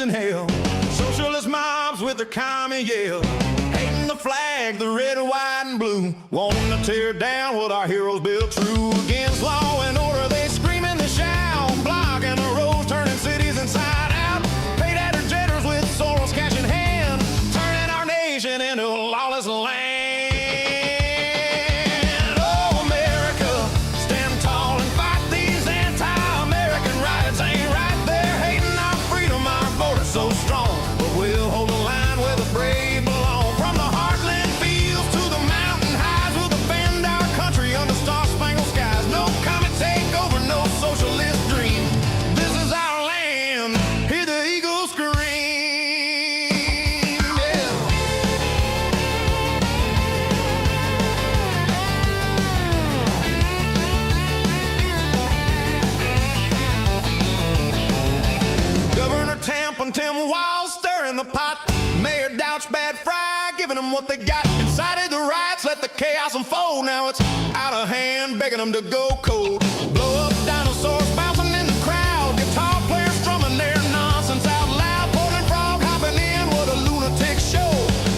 in hell. Socialist mobs with their commie yell, hating the flag, the red, white, and blue, wanting to tear down what our heroes built true. Against law and order, they scream and they shout, blocking the roads, turning cities inside out. Paid after jetters with Soros cash in hand, turning our nation into a lawless land. Oh, America, stand tall and fight these anti-American riots. Ain't right there, hating our freedom, our border so strong, but we'll hold the line where the brave belong. From the heartland fields to the mountain highs, we'll defend our country under star-spangled skies. No comet takeover, no socialist dream. This is our land. Hear the eagles scream. Yeah. Governor Tamp and Tim Wild stirring the pot. Mayor Douch, Bad Fry, giving them what they got. Incited the riots, let the chaos unfold. Now it's out of hand, begging them to go cold. Blow up dinosaurs bouncing in the crowd. Guitar players strumming their nonsense out loud. Portland Frog hopping in, what a lunatic show.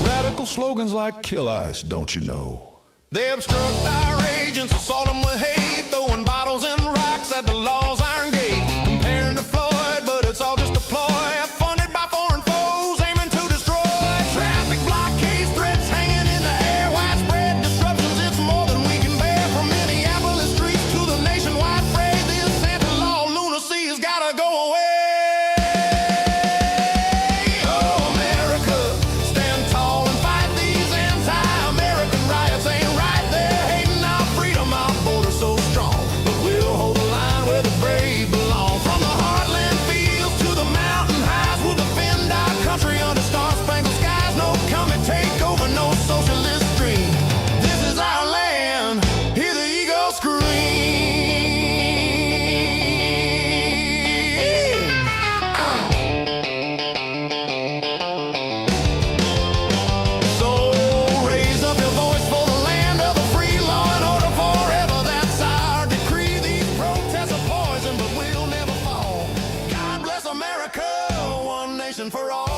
Radical slogans like kill ICE, don't you know? They obstruct our agents, assault them with hate, throwing bottles and rocks at the law's iron gate. Comparing to Floyd, but it's all just a ploy, funded by foreign foes aiming to destroy. Traffic blockades, threats hanging in the air, widespread disruptions, it's more than we can bear. From Minneapolis streets to the nationwide fray, this anti-law lunacy has gotta go away. Oh, America, stand tall and fight these anti-American riots. Ain't right there, hating our freedom, our border so strong, but we'll hold the line where the brave belong. From the heartland fields to the mountain highs, we'll defend our country under star-spangled skies. No comet takeover, no socialist dream. This is our land. Hear the eagles scream. So raise up your voice for the land of the free, law and order forever. That's our decree. These protests are poison, but we'll never fall. God bless America, one nation for all.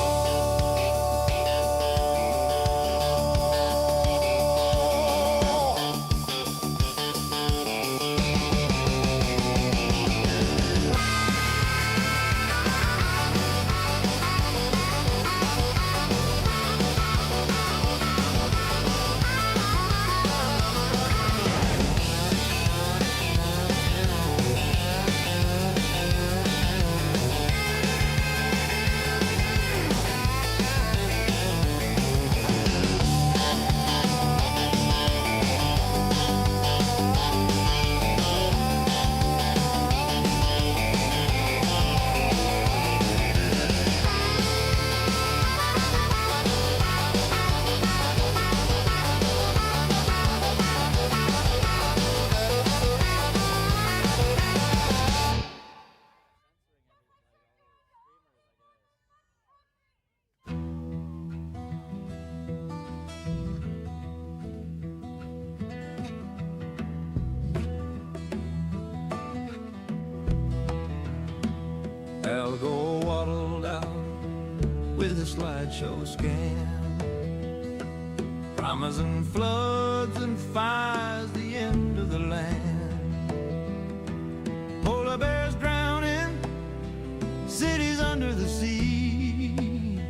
I'll go waddled out with a slideshow scan, promising floods and fires, the end of the land. Polar bears drowning, cities under the sea.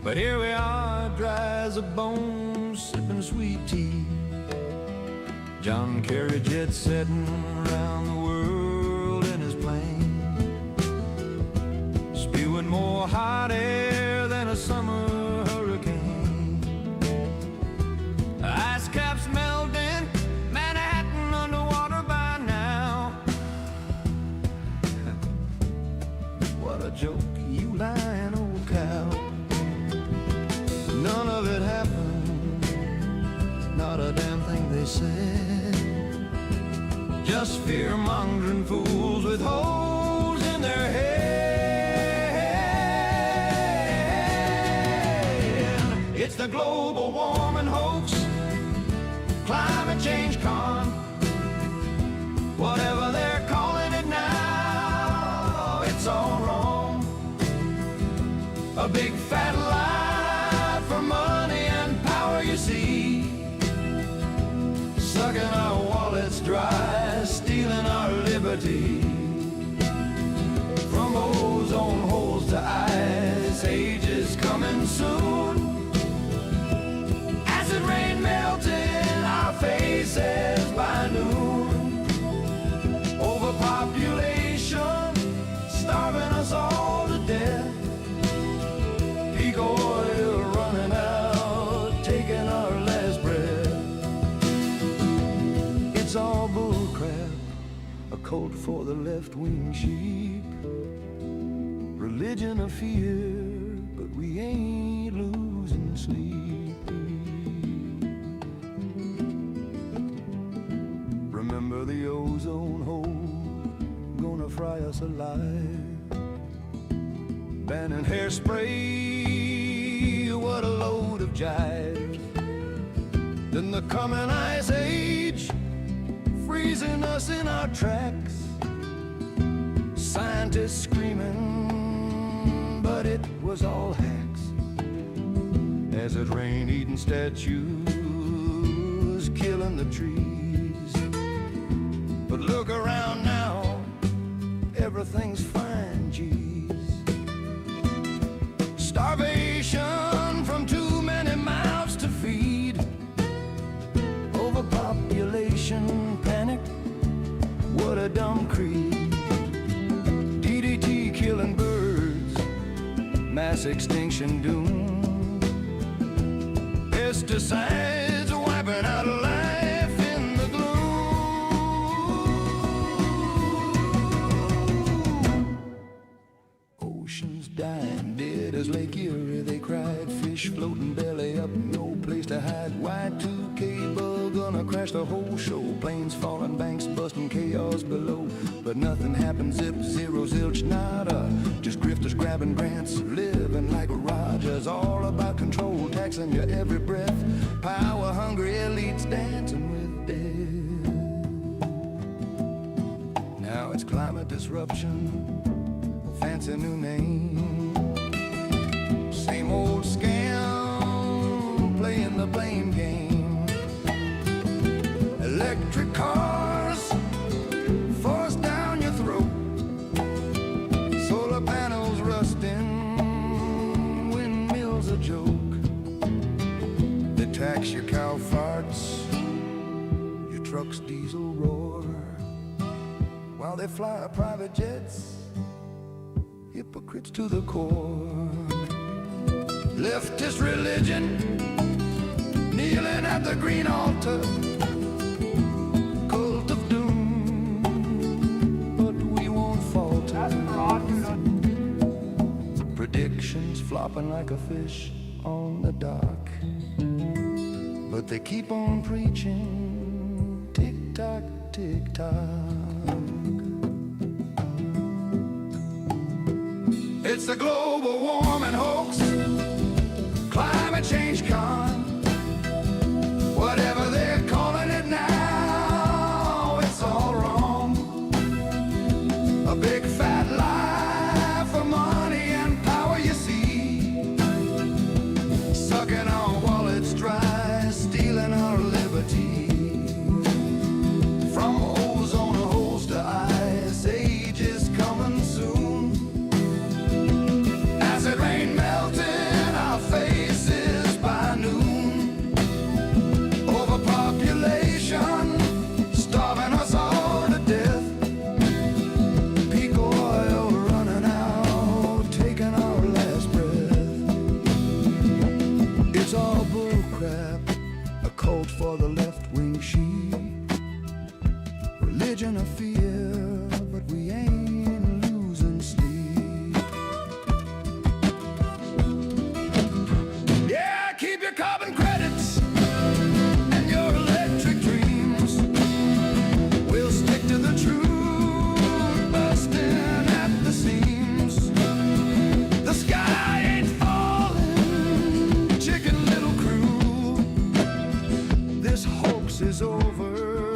But here we are, dry as a bone, sipping sweet tea. John Kerry jet setting around the world in his plane, spewing more hot air than a summer hurricane. Ice caps melting, Manhattan underwater by now. What a joke, you lying old cow. None of it happened, not a damn thing they said. Just fear-mongering fools with holes in their head. It's the global warming hoax, climate change con, whatever they're calling it now, it's all wrong. sucking our wallets dry, stealing our liberty. From ozone holes to ice, age is coming soon. Acid rain melting our faces by noon. Overpopulation starving us all to death. Peak oil running out, taking our last breath. It's all bullcrap, a cult for the left-wing sheep. Religion of fear, but we ain't losing sleep. Remember the ozone hole, gonna fry us alive. Banning hairspray, what a load of jive. Then the coming ice age, freezing us in our tracks. Scientists screaming, but it was all hacks. As it rained, eating statues, killing the trees. But look around now, everything's fine, geez. Starvation from too many mouths to feed. Overpopulation, panic, what a dumb creed. DDT killing birds, mass extinction doom. Pesticides wiping out life in the gloom. Oceans dying, dead as Lake Erie, they cried. Fish floating belly up, no place to hide. Y2K bug gonna crash the whole show. Planes falling, banks busting, chaos below. But nothing happens, zip, zero, zilch, nada. Just grifters grabbing grants, living like Rogers. All about control, taxing your every breath. Power hungry elites dancing with death. Now it's climate disruption, fancy new name. Same old scam, playing the blame game. Electric cars force down your throat. Solar panels rusting, windmills a joke. They tax your cow farts, your truck's diesel roar. While they fly private jets, hypocrites to the core. Leftist religion, kneeling at the green altar. Cult of doom, but we won't falter. Predictions flopping like a fish on the dock. But they keep on preaching, tick-tock, tick-tock. It's the global warming hoax, climate change con. Whatever they're calling it now, it's all wrong. A big fat lie for money and power, you see. Sucking our wallets dry, stealing our liberty. From ozone holes to ice, age is coming soon. Acid rain melting our faces by noon. Overpopulation starving us all to death. Peak oil running out, taking our last breath. It's all bullcrap, a cult for the left-wing sheep. Religion of fear, but we ain't losing sleep. Yeah, keep your carbon credits and your electric dreams. We'll stick to the truth, busting at the seams. The sky ain't falling, chicken little crew. This hoax is over,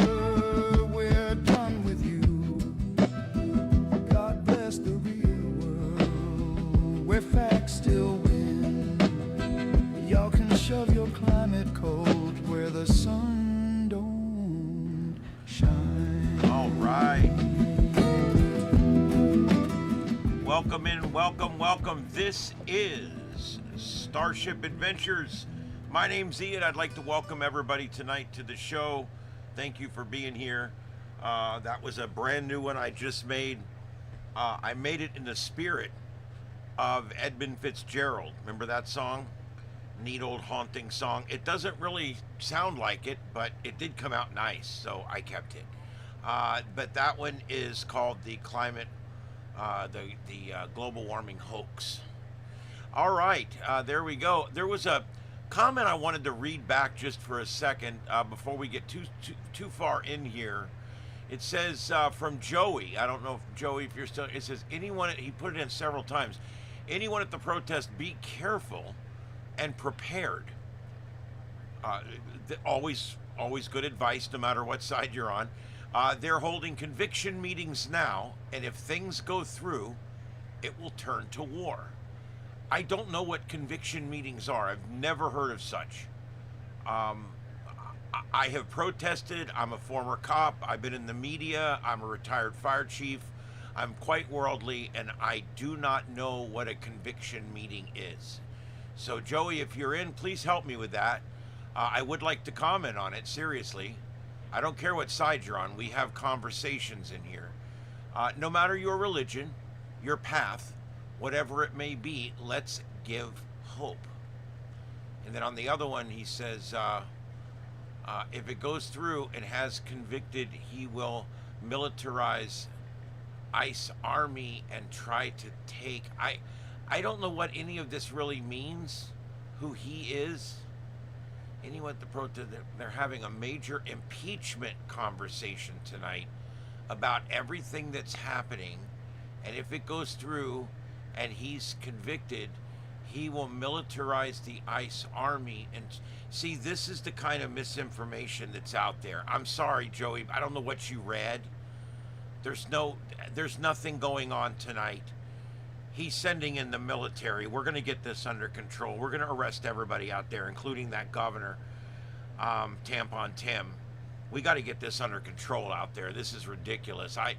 we're done with you. God bless the real world, where facts still win. Y'all can shove your climate cold where the sun don't Welcome in, welcome. This is Starship Adventures. My name's Ian. I'd like to welcome everybody tonight to the show. Thank you for being here. That was a brand new one I just made. I made it in the spirit of Edmund Fitzgerald. Remember that song? Neat old haunting song. It doesn't really sound like it, but it did come out nice, so I kept it. But that one is called the climate, the global warming hoax. All right, there we go. There was a comment I wanted to read back just for a second before we get too far in here. It says from Joey. I don't know if Joey, if you're still. It says anyone. He put it in several times. Anyone at the protest, be careful and prepared. Always good advice, no matter what side you're on. They're holding conviction meetings now, and if things go through, it will turn to war. I don't know what conviction meetings are. I've never heard of such. I have protested. I'm a former cop. I've been in the media. I'm a retired fire chief. I'm quite worldly, and I do not know what a conviction meeting is. So, Joey, if you're in, please help me with that. I would like to comment on it, seriously. I don't care what side you're on. We have conversations in here. No matter your religion, your path, whatever it may be, let's give hope. And then on the other one, he says, if it goes through and has convicted, he will militarize ICE army and try to take. I don't know what any of this really means, who he is. Anyone at the protest, they're having a major impeachment conversation tonight about everything that's happening. And if it goes through and he's convicted, he will militarize the ICE army. And see, this is the kind of misinformation that's out there. I'm sorry, Joey, I don't know what you read. There's nothing going on tonight. He's sending in the military. We're going to get this under control. We're going to arrest everybody out there, including that governor, Tampon Tim. We got to get this under control out there. This is ridiculous. I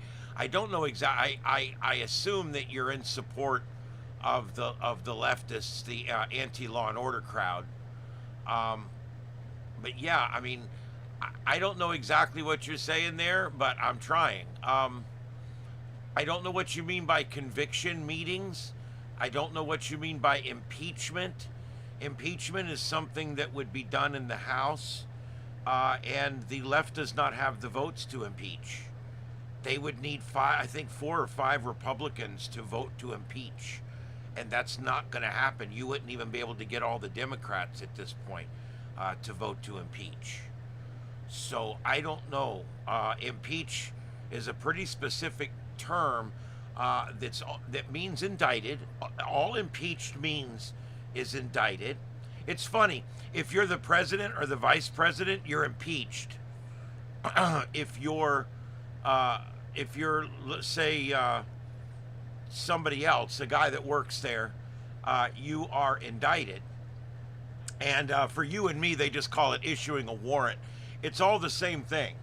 don't know exactly. I assume that you're in support of the leftists, the anti-law and order crowd. But yeah, I mean, I don't know exactly what you're saying there, but I'm trying. I don't know what you mean by conviction meetings. I don't know what you mean by impeachment. Impeachment is something that would be done in the House, and the left does not have the votes to impeach. They would need 4 or 5 Republicans to vote to impeach, and that's not going to happen. You wouldn't even be able to get all the Democrats at this point to vote to impeach. So I don't know. Impeach is a pretty specific term that means indicted. All impeached means is indicted. It's funny, if you're the president or the vice president, you're impeached. if you're let's say somebody else, a guy that works there, you are indicted. And for you and me, they just call it issuing a warrant. It's all the same thing.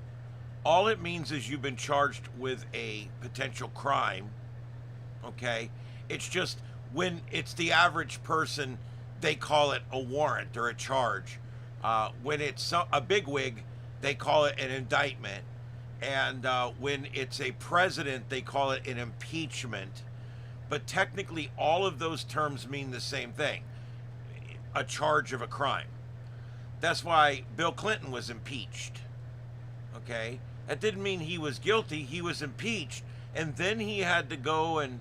All it means is you've been charged with a potential crime, okay? It's just when it's the average person, they call it a warrant or a charge. When it's a bigwig, they call it an indictment. And when it's a president, they call it an impeachment. But technically, all of those terms mean the same thing, a charge of a crime. That's why Bill Clinton was impeached, okay? That didn't mean he was guilty. He was impeached, and then he had to go and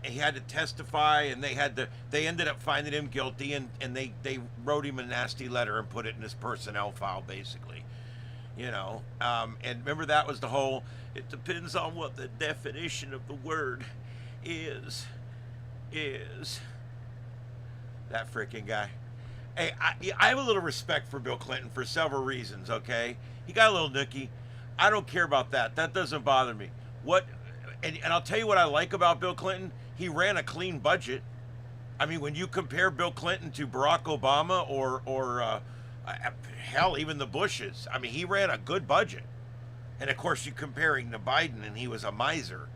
he had to testify, and they ended up finding him guilty, and they wrote him a nasty letter and put it in his personnel file, basically, you know. And remember, that was the whole, it depends on what the definition of the word is that freaking guy. Hey, I have a little respect for Bill Clinton for several reasons, okay? He got a little nookie. I don't care about that. That doesn't bother me. And I'll tell you what I like about Bill Clinton. He ran a clean budget. I mean, when you compare Bill Clinton to Barack Obama or hell, even the Bushes, I mean, he ran a good budget. And of course, you're comparing to Biden, and he was a miser.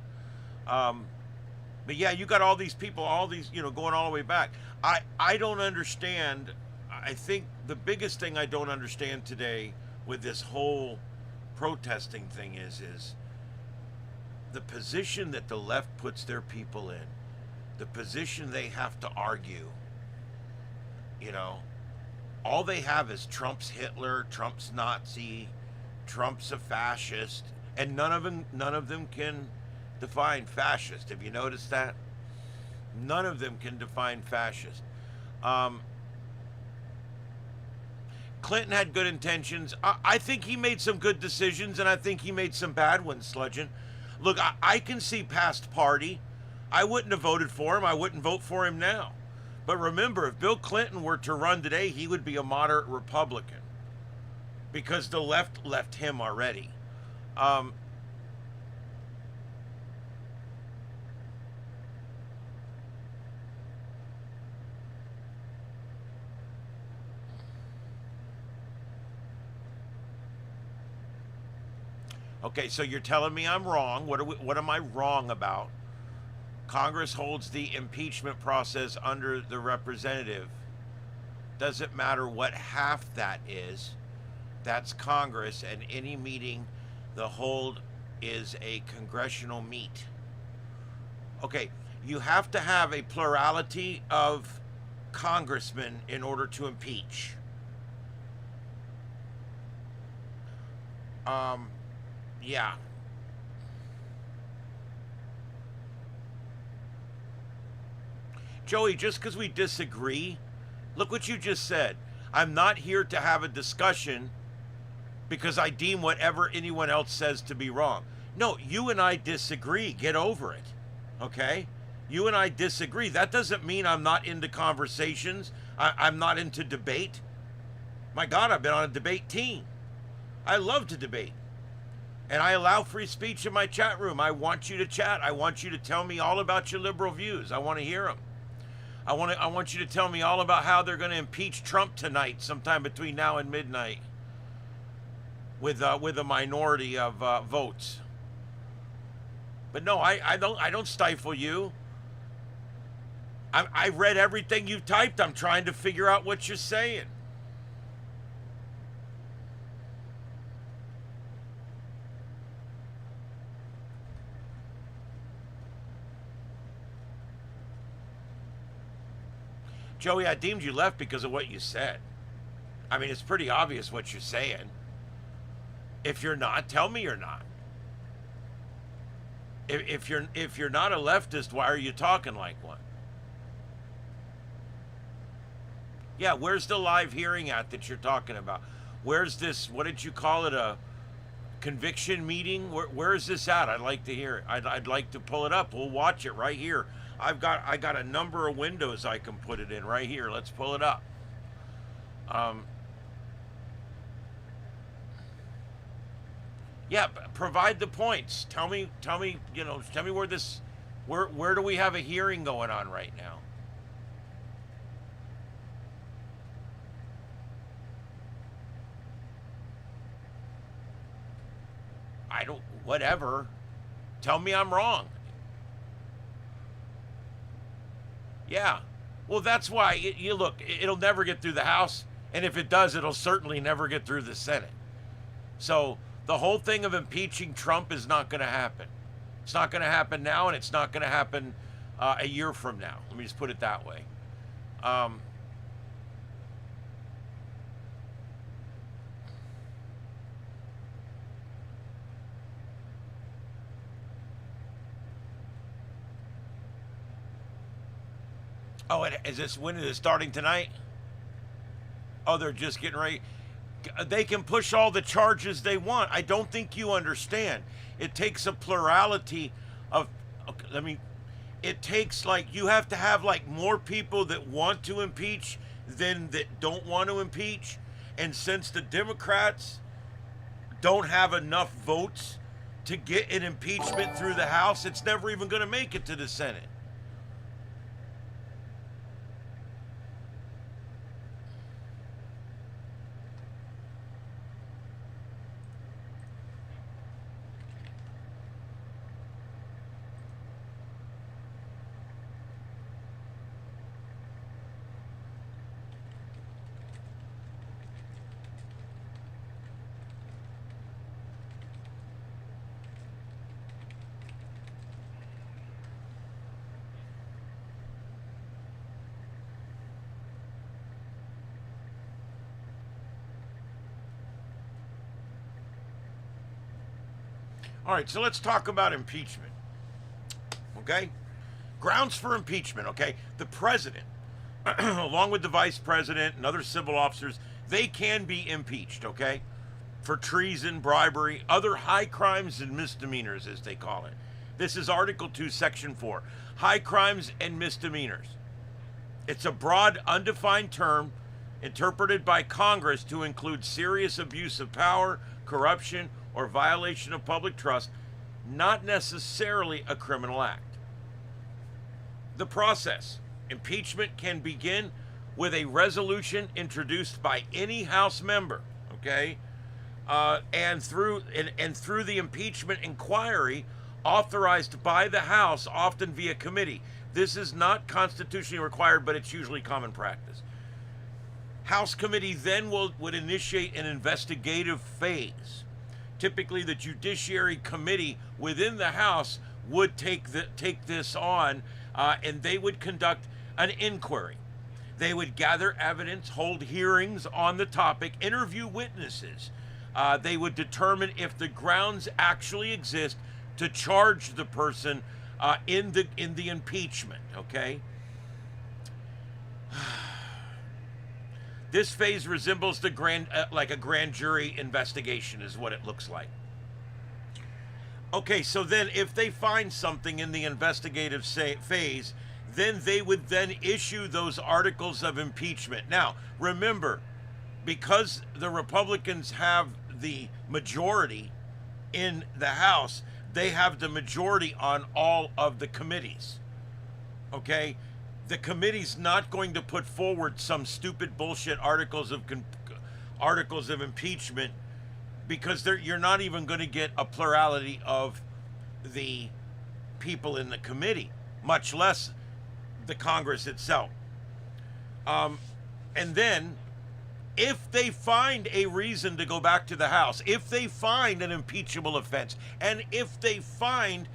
But But yeah, you got all these people, all these, going all the way back. I don't understand. I think the biggest thing I don't understand today with this whole protesting thing is the position that the left puts their people in, the position they have to argue. You know, all they have is Trump's Hitler, Trump's Nazi, Trump's a fascist, and none of them can define fascist. Have you noticed that? None of them can define fascist. Clinton had good intentions. I think he made some good decisions, and I think he made some bad ones, Sludgeon. Look, I can see past party. I wouldn't have voted for him. I wouldn't vote for him now. But remember, if Bill Clinton were to run today, he would be a moderate Republican because the left left him already. Okay, so you're telling me I'm wrong. What am I wrong about? Congress holds the impeachment process under the representative. Doesn't matter what half that is. That's Congress, and any meeting the hold is a congressional meet. Okay, you have to have a plurality of congressmen in order to impeach. Yeah. Joey, just because we disagree, look what you just said. I'm not here to have a discussion because I deem whatever anyone else says to be wrong. No, you and I disagree. Get over it. Okay? You and I disagree. That doesn't mean I'm not into conversations. I'm not into debate. My God, I've been on a debate team. I love to debate. And I allow free speech in my chat room. I want you to chat. I want you to tell me all about your liberal views. I want to hear them. I want you to tell me all about how they're going to impeach Trump tonight, sometime between now and midnight, with a minority of votes. But no, I don't stifle you. I read everything you typed. I'm trying to figure out what you're saying. Joey, I deemed you left because of what you said. I mean, it's pretty obvious what you're saying. If you're not, tell me you're not. If you're not a leftist, why are you talking like one? Yeah, where's the live hearing at that you're talking about? Where's this, what did you call it, a conviction meeting? Where is this at? I'd like to hear it. I'd like to pull it up. We'll watch it right here. I got a number of windows I can put it in right here. Let's pull it up. Yeah, provide the points. Tell me, tell me where do we have a hearing going on right now? Whatever. Tell me I'm wrong. Yeah. Well, that's why you look, it'll never get through the House, and if it does, it'll certainly never get through the Senate. So the whole thing of impeaching Trump is not going to happen. It's not going to happen now, and it's not going to happen a year from now. Let me just put it that way. Oh, when is it starting tonight? Oh, they're just getting ready. They can push all the charges they want. I don't think you understand. It takes a plurality of, it takes you have to have more people that want to impeach than that don't want to impeach. And since the Democrats don't have enough votes to get an impeachment through the House, it's never even going to make it to the Senate. All right, so let's talk about impeachment. Okay? Grounds for impeachment, okay? The president, along with the vice president and other civil officers, they can be impeached, okay? For treason, bribery, other high crimes and misdemeanors, as they call it. This is Article 2, Section 4. High crimes and misdemeanors. It's a broad, undefined term interpreted by Congress to include serious abuse of power, corruption, or violation of public trust, not necessarily a criminal act. The process. Impeachment can begin with a resolution introduced by any House member, okay? And through the impeachment inquiry authorized by the House, often via committee. This is not constitutionally required, but it's usually common practice. House committee then would initiate an investigative phase. Typically, the Judiciary Committee within the House would take this on, and they would conduct an inquiry. They would gather evidence, hold hearings on the topic, interview witnesses. They would determine if the grounds actually exist to charge the person in the impeachment. Okay. This phase resembles like a grand jury investigation, is what it looks like. Okay, so then if they find something in the investigative phase, then they would then issue those articles of impeachment. Now, remember, because the Republicans have the majority in the House, they have the majority on all of the committees. Okay? The committee's not going to put forward some stupid bullshit articles of impeachment, because you're not even going to get a plurality of the people in the committee, much less the Congress itself. And then, if they find a reason to go back to the House, if they find an impeachable offense, and if they find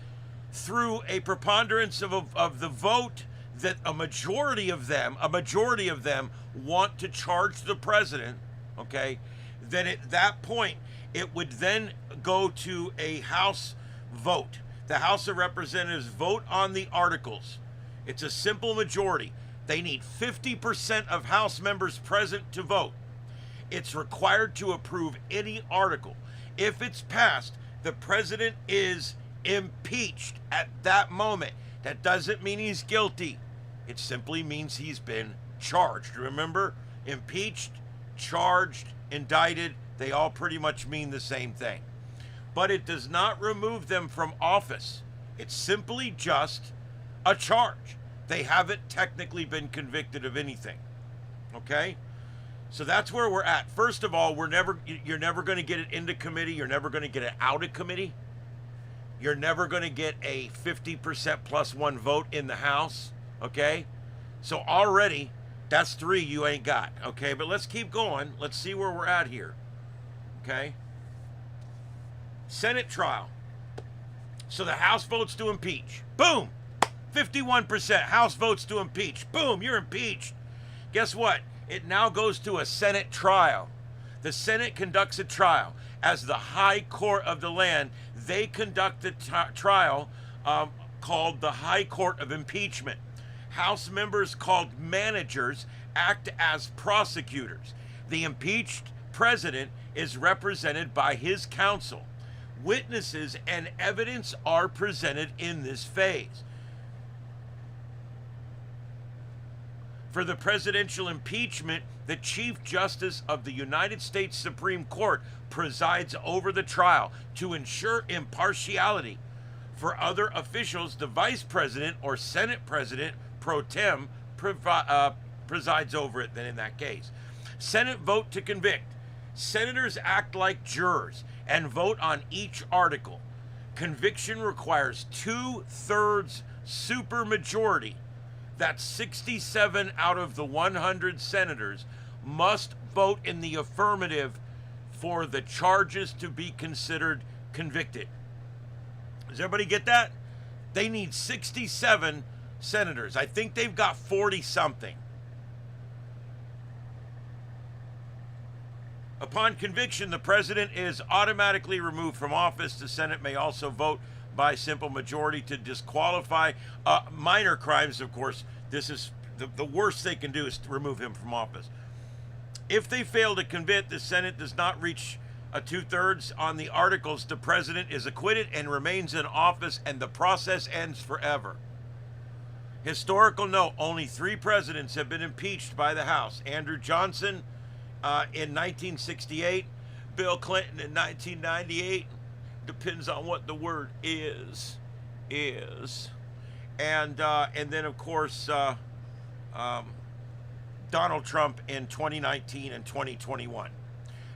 through a preponderance of the vote that a majority of them want to charge the president, okay, then at that point, it would then go to a House vote. The House of Representatives vote on the articles. It's a simple majority. They need 50% of House members present to vote. It's required to approve any article. If it's passed, the president is impeached at that moment. That doesn't mean he's guilty. It simply means he's been charged. Remember, impeached, charged, indicted, they all pretty much mean the same thing. But it does not remove them from office. It's simply just a charge. They haven't technically been convicted of anything. Okay? So that's where we're at. First of all, you're never going to get it into committee. You're never going to get it out of committee. You're never going to get a 50% plus one vote in the House. Okay? So already, that's 3 you ain't got. Okay? But let's keep going. Let's see where we're at here. Okay? Senate trial. So the House votes to impeach. Boom! 51% House votes to impeach. Boom! You're impeached. Guess what? It now goes to a Senate trial. The Senate conducts a trial. As the High Court of the land, they conduct the trial called the High Court of Impeachment. House members, called managers, act as prosecutors. The impeached president is represented by his counsel. Witnesses and evidence are presented in this phase. For the presidential impeachment, the Chief Justice of the United States Supreme Court presides over the trial to ensure impartiality. For other officials, the Vice President or Senate President pro tem presides over it then in that case. Senate vote to convict. Senators act like jurors and vote on each article. Conviction requires 2/3 supermajority. That's 67 out of the 100 senators must vote in the affirmative for the charges to be considered convicted. Does everybody get that? They need 67 senators. I think they've got 40 something. Upon conviction, the president is automatically removed from office. The Senate may also vote by simple majority to disqualify minor crimes. Of course, this is the worst they can do is to remove him from office. If they fail to convict, the Senate does not reach a 2/3 on the articles. The president is acquitted and remains in office, and the process ends forever. Historical note, only 3 presidents have been impeached by the House. Andrew Johnson in 1968, Bill Clinton in 1998, depends on what the word is, and then of course Donald Trump in 2019 and 2021.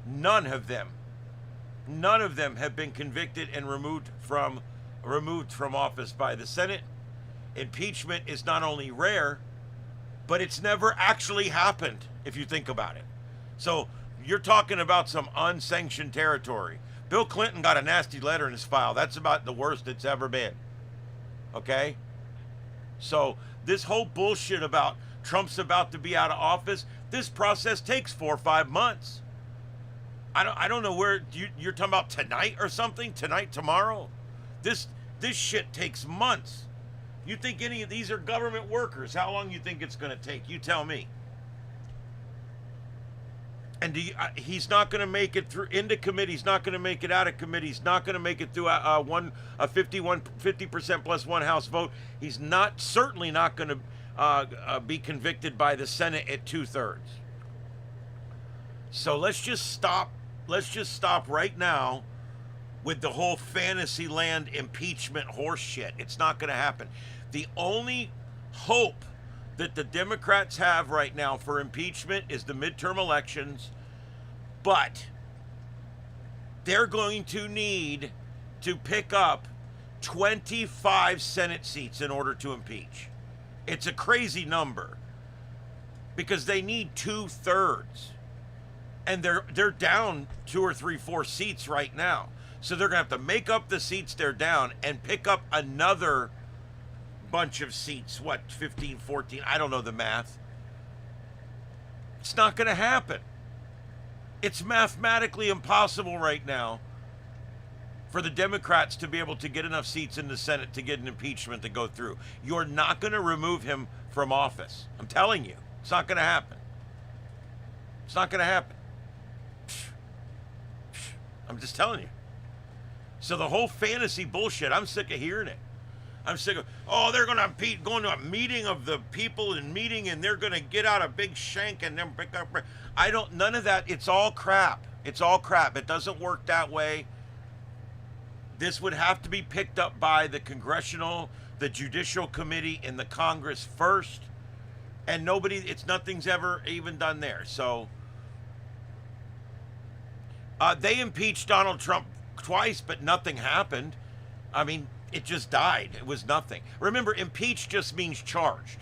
None of them have been convicted and removed from office by the Senate. Impeachment is not only rare, but it's never actually happened, if you think about it. So you're talking about some unsanctioned territory. Bill Clinton got a nasty letter in his file. That's about the worst it's ever been. Okay? So this whole bullshit about Trump's about to be out of office, this process takes 4 or 5 months. I don't know where you're talking about tonight or something? Tonight, tomorrow? This shit takes months. You think any of these are government workers? How long you think it's going to take? You tell me. And he's not going to make it through into committee. He's not going to make it out of committee. He's not going to make it through a 50% plus 1 House vote. He's certainly not going to be convicted by the Senate at 2/3. So let's just stop. Let's just stop right now with the whole fantasy land impeachment horse shit. It's not going to happen. The only hope that the Democrats have right now for impeachment is the midterm elections, but they're going to need to pick up 25 Senate seats in order to impeach. It's a crazy number because they need 2/3, and they're down 2 or 3, 4 seats right now. So they're gonna have to make up the seats they're down and pick up another bunch of seats. What, 15, 14? I don't know the math. It's not going to happen. It's mathematically impossible right now for the Democrats to be able to get enough seats in the Senate to get an impeachment to go through. You're not going to remove him from office. I'm telling you, it's not going to happen. It's not going to happen. I'm just telling you. So the whole fantasy bullshit, I'm sick of hearing it. I'm sick of, they're going to going to a meeting of the people and they're going to get out a big shank and then pick up. None of that. It's all crap. It's all crap. It doesn't work that way. This would have to be picked up by the the Judicial Committee in the Congress first. And nothing's ever even done there. So they impeached Donald Trump twice, but nothing happened. I mean, it just died. It was nothing. Remember, impeached just means charged.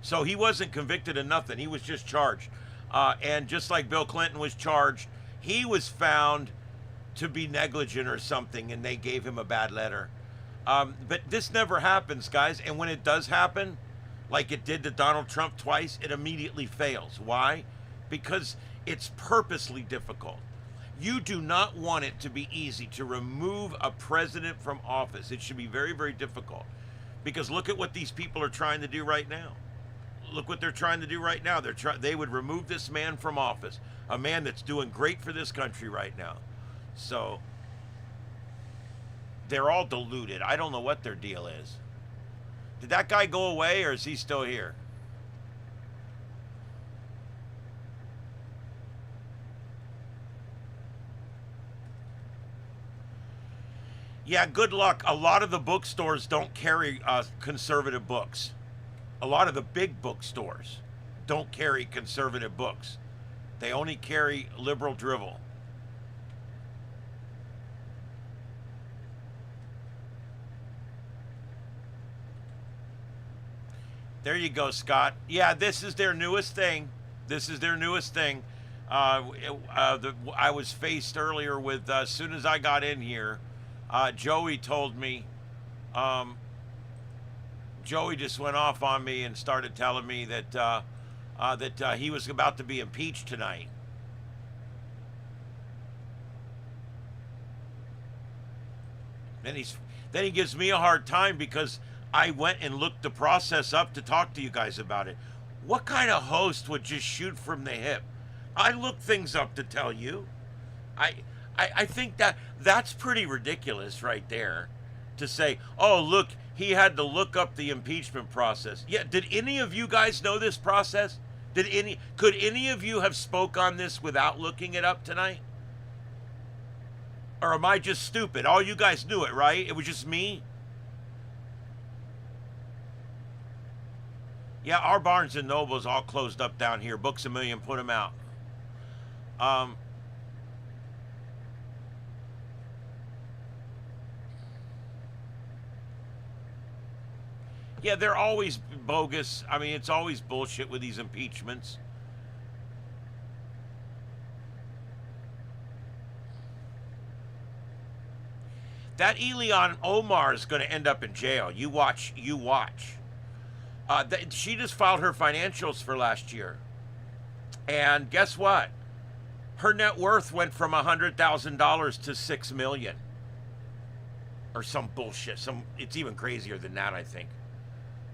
So he wasn't convicted of nothing. He was just charged. And just like Bill Clinton was charged, he was found to be negligent or something, and they gave him a bad letter. But this never happens, guys. And when it does happen, like it did to Donald Trump twice, it immediately fails. Why? Because it's purposely difficult. You do not want it to be easy to remove a president from office. It should be very, very difficult. Because look at what these people are trying to do right now. Look what they're trying to do right now. They would remove this man from office. A man that's doing great for this country right now. So they're all deluded. I don't know what their deal is. Did that guy go away or is he still here? Yeah, good luck. A lot of the bookstores don't carry conservative books. A lot of the big bookstores don't carry conservative books. They only carry liberal drivel. There you go, Scott. Yeah, this is their newest thing. This is their newest thing. I was faced earlier with, as soon as I got in here, Joey told me, Joey just went off on me and started telling me that he was about to be impeached tonight. Then he gives me a hard time because I went and looked the process up to talk to you guys about it. What kind of host would just shoot from the hip? I look things up to tell you. I think that's pretty ridiculous right there, to say, oh look, he had to look up the impeachment process. Yeah, did any of you guys know this process? Could any of you have spoke on this without looking it up tonight? Or am I just stupid? All you guys knew it, right? It was just me? Yeah, our Barnes and Noble's all closed up down here. Books A Million, put them out. Yeah, they're always bogus. I mean, it's always bullshit with these impeachments. That Elian Omar is going to end up in jail. You watch. You watch. She just filed her financials for last year. And guess what? Her net worth went from $100,000 to $6 million. Or some bullshit. It's even crazier than that, I think.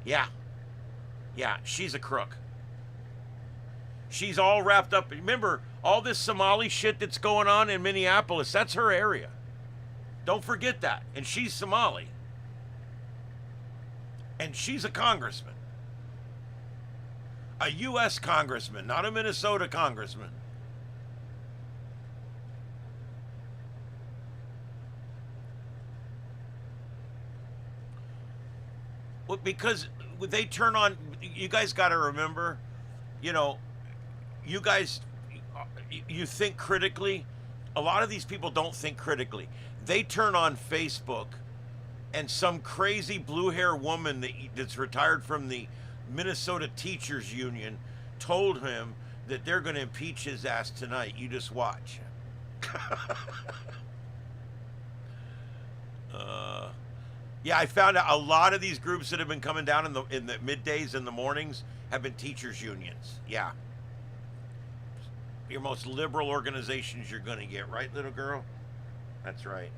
Yeah. Yeah, she's a crook. She's all wrapped up. Remember, all this Somali shit that's going on in Minneapolis, that's her area. Don't forget that. And she's Somali. And she's a congressman. A U.S. congressman, not a Minnesota congressman. Well, because they turn on, you guys got to remember, you know, you guys, you think critically. A lot of these people don't think critically. They turn on Facebook and some crazy blue hair woman that's retired from the Minnesota Teachers Union told him that they're going to impeach his ass tonight. You just watch. Yeah, I found out a lot of these groups that have been coming down in the middays and the mornings have been teachers unions. Yeah. Your most liberal organizations you're going to get, right, little girl? That's right.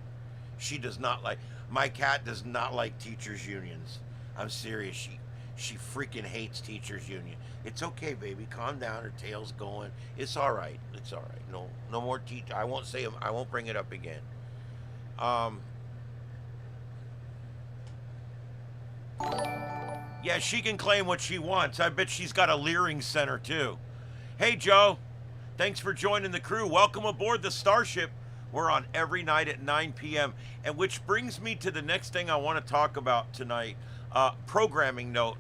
She does not like, my cat does not like teachers unions. I'm serious. She freaking hates teachers union. It's okay, baby. Calm down. Her tail's going. It's all right. It's all right. No more teach. I won't bring it up again. Yeah, she can claim what she wants. I bet she's got a Leering Center too. Hey, Joe. Thanks for joining the crew. Welcome aboard the Starship. We're on every night at 9 p.m. And which brings me to the next thing I want to talk about tonight. Programming note.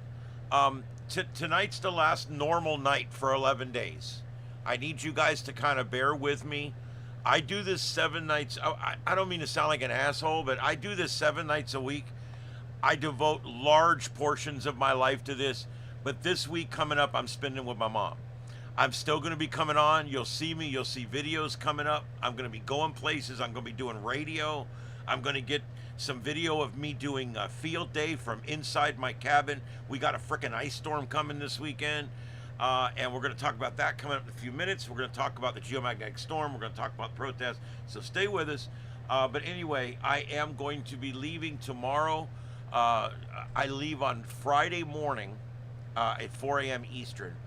Tonight's the last normal night for 11 days. I need you guys to kind of bear with me. I do this 7 nights. I don't mean to sound like an asshole, but I do this 7 nights a week. I devote large portions of my life to this. But this week coming up, I'm spending with my mom. I'm still going to be coming on. You'll see me. You'll see videos coming up. I'm going to be going places. I'm going to be doing radio. I'm going to get some video of me doing a field day from inside my cabin. We got a frickin' ice storm coming this weekend. And we're going to talk about that coming up in a few minutes. We're going to talk about the geomagnetic storm. We're going to talk about protests. So stay with us. But anyway, I am going to be leaving tomorrow. I leave on Friday morning at 4 a.m. Eastern.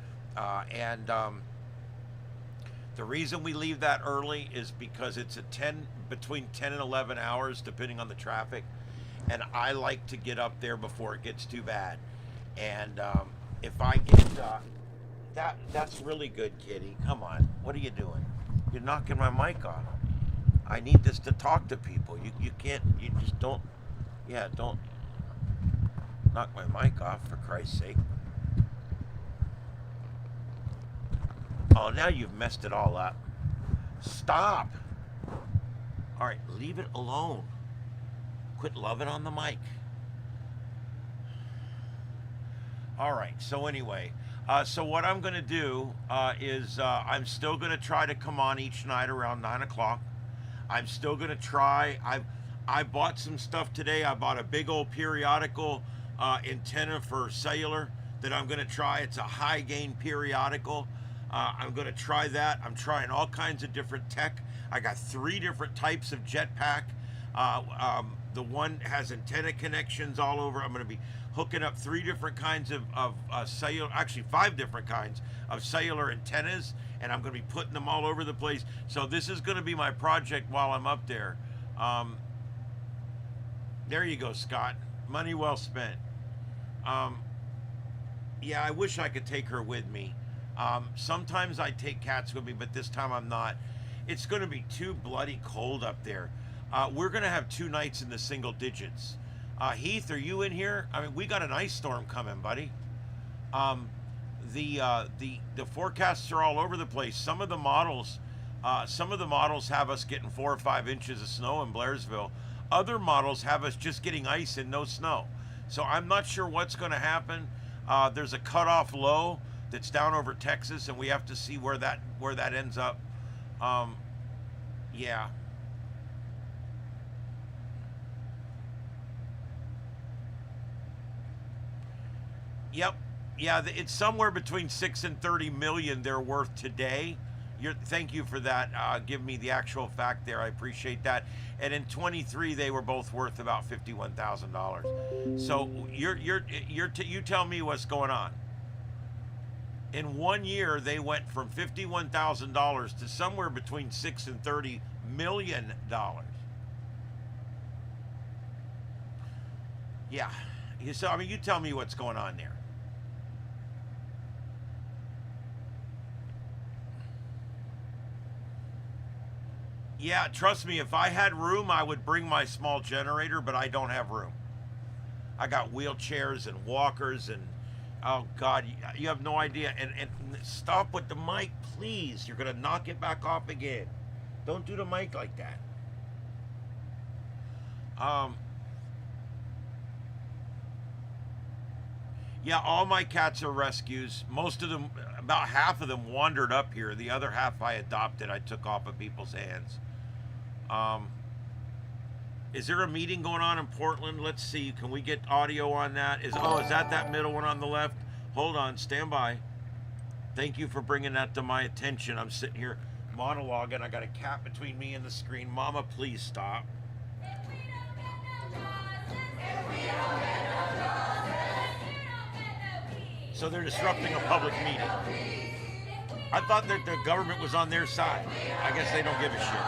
The reason we leave that early is because it's between 10 and 11 hours, depending on the traffic. And I like to get up there before it gets too bad. And if I get, that's really good, kitty. Come on. What are you doing? You're knocking my mic off. I need this to talk to people. You can't, you just don't knock my mic off, for Christ's sake. Oh, now you've messed it all up. Stop. All right, leave it alone. Quit loving on the mic. All right, so anyway, so what I'm going to do is I'm still going to try to come on each night around 9 o'clock. I'm still going to try. I bought some stuff today. I bought a big old periodical antenna for cellular that I'm going to try. It's a high gain periodical. I'm going to try that. I'm trying all kinds of different tech. I got 3 different types of jetpack. The one has antenna connections all over. I'm going to be hooking up 3 different kinds of cellular, actually 5 different kinds of cellular antennas, and I'm going to be putting them all over the place. So this is going to be my project while I'm up there. There you go, Scott. Money well spent. Yeah, I wish I could take her with me. Sometimes I take cats with me, but this time I'm not. It's going to be too bloody cold up there. We're going to have 2 nights in the single digits. Heath, are you in here? I mean, we got an ice storm coming, buddy. The forecasts are all over the place. Some of the models have us getting 4 or 5 inches of snow in Blairsville. Other models have us just getting ice and no snow. So I'm not sure what's going to happen. There's a cutoff low that's down over Texas, and we have to see where that ends up. Yeah. Yep. Yeah, it's somewhere between 6 and 30 million they're worth today. Thank you for that. Give me the actual fact there. I appreciate that. And in 23, they were both worth about $51,000. So you tell me what's going on. In 1 year, they went from $51,000 to somewhere between 6 and 30 million dollars. Yeah. So I mean, you tell me what's going on there. Yeah, trust me, if I had room, I would bring my small generator, but I don't have room. I got wheelchairs and walkers and, oh God, you have no idea. And stop with the mic, please. You're going to knock it back off again. Don't do the mic like that. Yeah, all my cats are rescues. Most of them, about half of them wandered up here. The other half I adopted. I took off of people's hands. Is there a meeting going on in Portland? Let's see. Can we get audio on that? Is that middle one on the left? Hold on. Stand by. Thank you for bringing that to my attention. I'm sitting here monologuing. I got a cat between me and the screen. Mama, please stop. So they're disrupting a public meeting. I thought that the government was on their side. I guess they don't give a shit.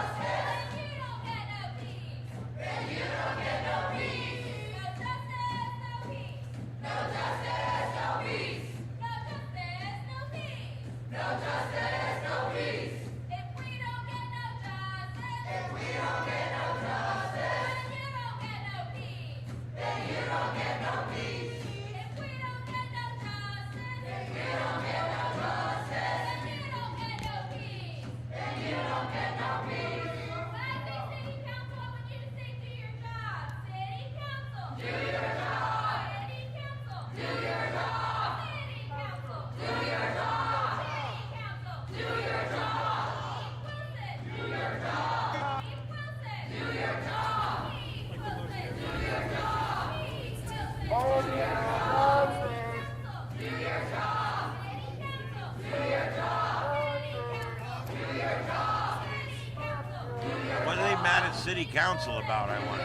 City council about, I wonder.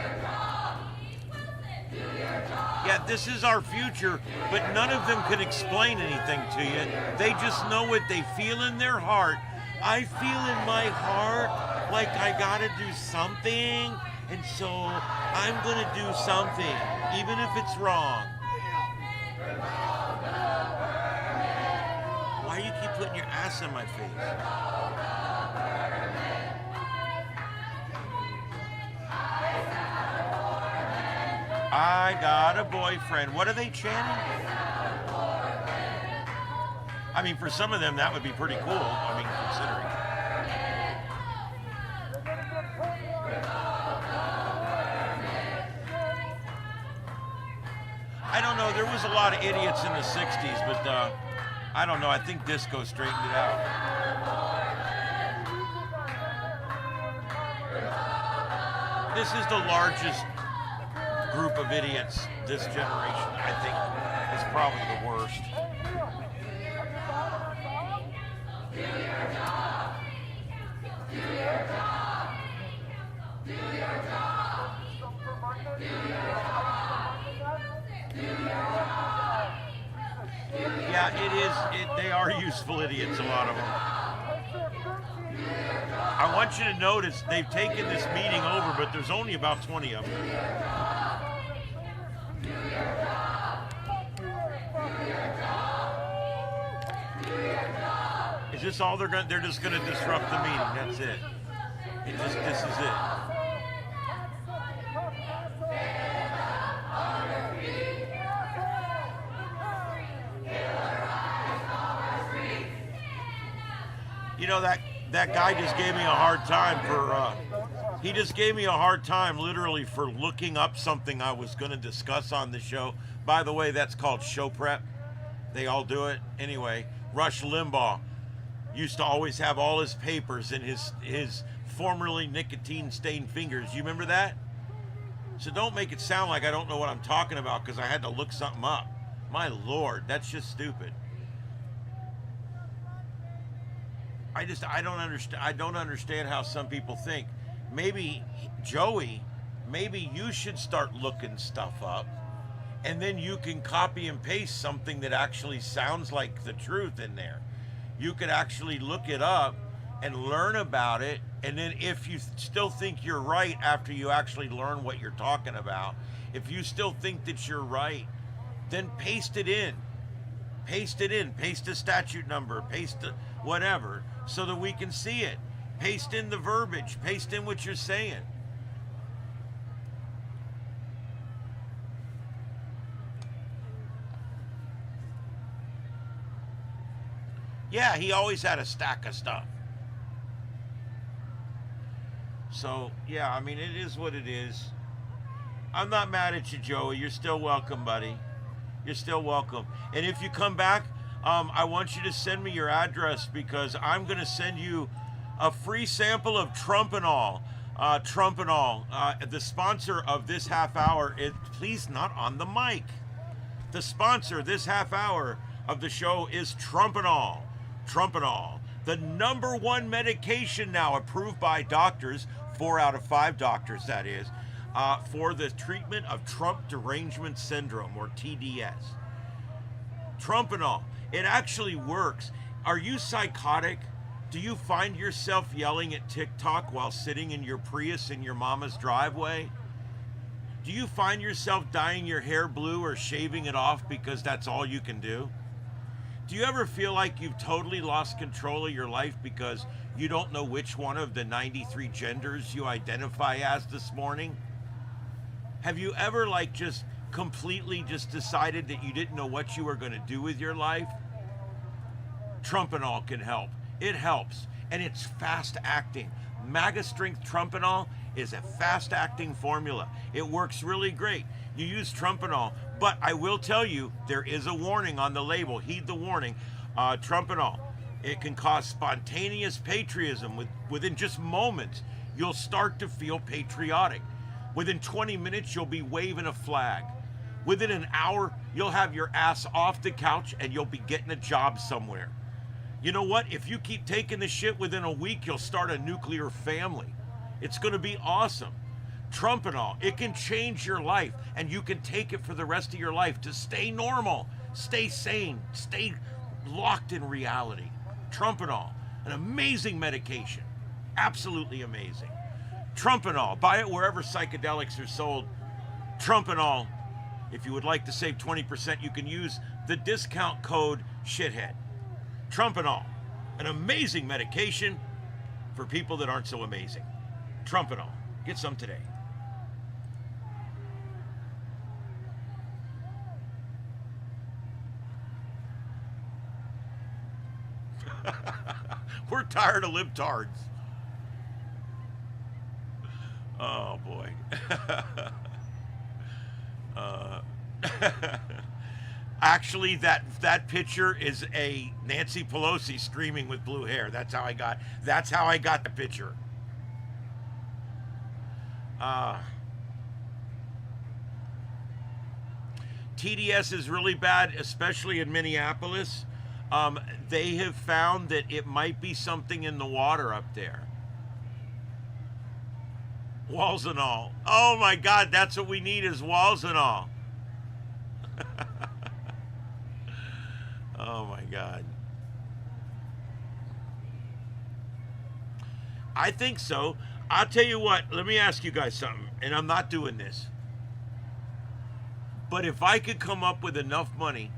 Yeah, this is our future, but none of them can explain anything to you. They just know what they feel in their heart. I feel in my heart like I gotta do something, and so I'm gonna do something, even if it's wrong. Why do you keep putting your ass in my face? I got a boyfriend. What are they chanting? I mean, for some of them, that would be pretty cool. I mean, considering. I don't know. There was a lot of idiots in the 60s, but I don't know. I think disco straightened it out. This is the largest group of idiots this generation, I think, is probably the worst. Do your job. Do your job. Do your job. Do your job. Yeah, it is. They are useful idiots, a lot of them. I want you to notice they've taken this meeting over, but there's only about 20 of them. Is this all they're going? They're just going to disrupt the meeting. That's it. This is it. You know, that guy just gave me a hard time he just gave me a hard time literally for looking up something I was going to discuss on the show. By the way, that's called show prep. They all do it. Anyway, Rush Limbaugh used to always have all his papers in his formerly nicotine-stained fingers. You remember that? So don't make it sound like I don't know what I'm talking about because I had to look something up. My Lord, that's just stupid. I don't understand how some people think. Maybe, Joey, maybe you should start looking stuff up, and then you can copy and paste something that actually sounds like the truth in there. You could actually look it up and learn about it, and then if you still think you're right after you actually learn what you're talking about, if you still think that you're right, then paste it in. Paste it in. Paste a statute number. Paste a whatever, so that we can see it. Paste in the verbiage. Paste in what you're saying. Yeah, he always had a stack of stuff. So, yeah, I mean, it is what it is. I'm not mad at you, Joey. You're still welcome, buddy. You're still welcome. And if you come back, I want you to send me your address because I'm going to send you a free sample of Trumpanol. Trumpanol, the sponsor of this half hour, please not on the mic. The sponsor this half hour of the show is Trumpanol. Trumpanol, the #1 medication now approved by doctors, 4 out of 5 doctors that is, for the treatment of Trump derangement syndrome, or TDS. Trumpanol, it actually works. Are you psychotic? Do you find yourself yelling at TikTok while sitting in your Prius in your mama's driveway? Do you find yourself dyeing your hair blue or shaving it off because that's all you can do? Do you ever feel like you've totally lost control of your life because you don't know which one of the 93 genders you identify as this morning? Have you ever just completely decided that you didn't know what you were going to do with your life? Trumpanol can help. It helps, and it's fast acting. MAGA Strength Trumpanol is a fast acting formula. It works really great. You use Trumpanol, but I will tell you, there is a warning on the label. Heed the warning. Trumpanol, it can cause spontaneous patriotism. Within just moments, you'll start to feel patriotic. Within 20 minutes, you'll be waving a flag. Within an hour, you'll have your ass off the couch and you'll be getting a job somewhere. You know what? If you keep taking the shit, within a week, you'll start a nuclear family. It's going to be awesome. Trumpanol, it can change your life, and you can take it for the rest of your life to stay normal, stay sane, stay locked in reality. Trumpanol, an amazing medication. Absolutely amazing. Trumpanol, buy it wherever psychedelics are sold. Trumpanol, if you would like to save 20%, you can use the discount code SHITHEAD. Trumpanol, an amazing medication for people that aren't so amazing. Trumpanol, get some today. We're tired of libtards. Oh boy. Actually, that picture is a Nancy Pelosi screaming with blue hair. That's how I got the picture. TDS is really bad, especially in Minneapolis. They have found that it might be something in the water up there. Walls and all. Oh my God, that's what we need is walls and all. Oh my God. I think so. I'll tell you what, let me ask you guys something, and I'm not doing this. But if I could come up with enough money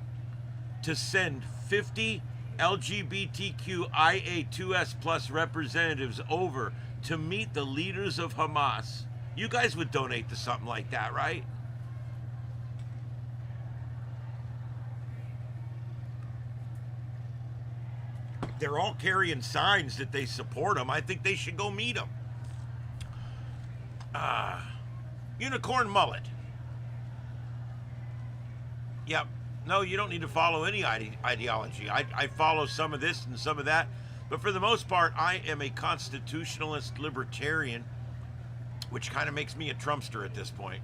to send 50 LGBTQIA2S plus representatives over to meet the leaders of Hamas, you guys would donate to something like that, right? They're all carrying signs that they support them. I think they should go meet them. Unicorn mullet. Yep. No, you don't need to follow any ideology. I follow some of this and some of that. But for the most part, I am a constitutionalist libertarian, which kind of makes me a Trumpster at this point.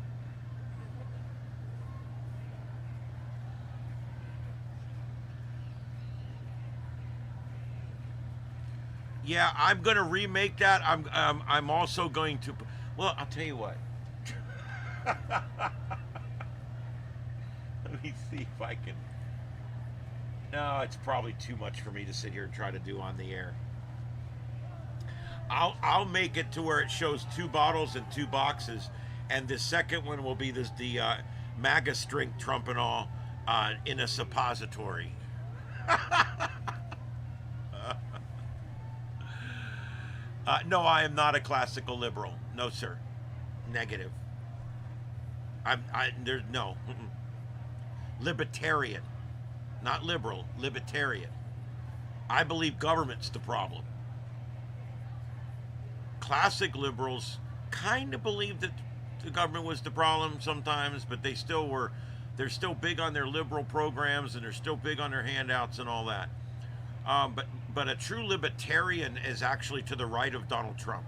Yeah, I'm going to remake that. I'm also going to... Well, I'll tell you what. Let me see if I can... No, it's probably too much for me to sit here and try to do on the air. I'll make it to where it shows 2 bottles and 2 boxes, and the second one will be the MAGA strength Trump and all in a suppository. No, I am not a classical liberal. No, sir. Negative. There's no. Libertarian. Not liberal. Libertarian. I believe government's the problem. Classic liberals kind of believe that the government was the problem sometimes, but they're still big on their liberal programs, and they're still big on their handouts and all that. But a true libertarian is actually to the right of Donald Trump.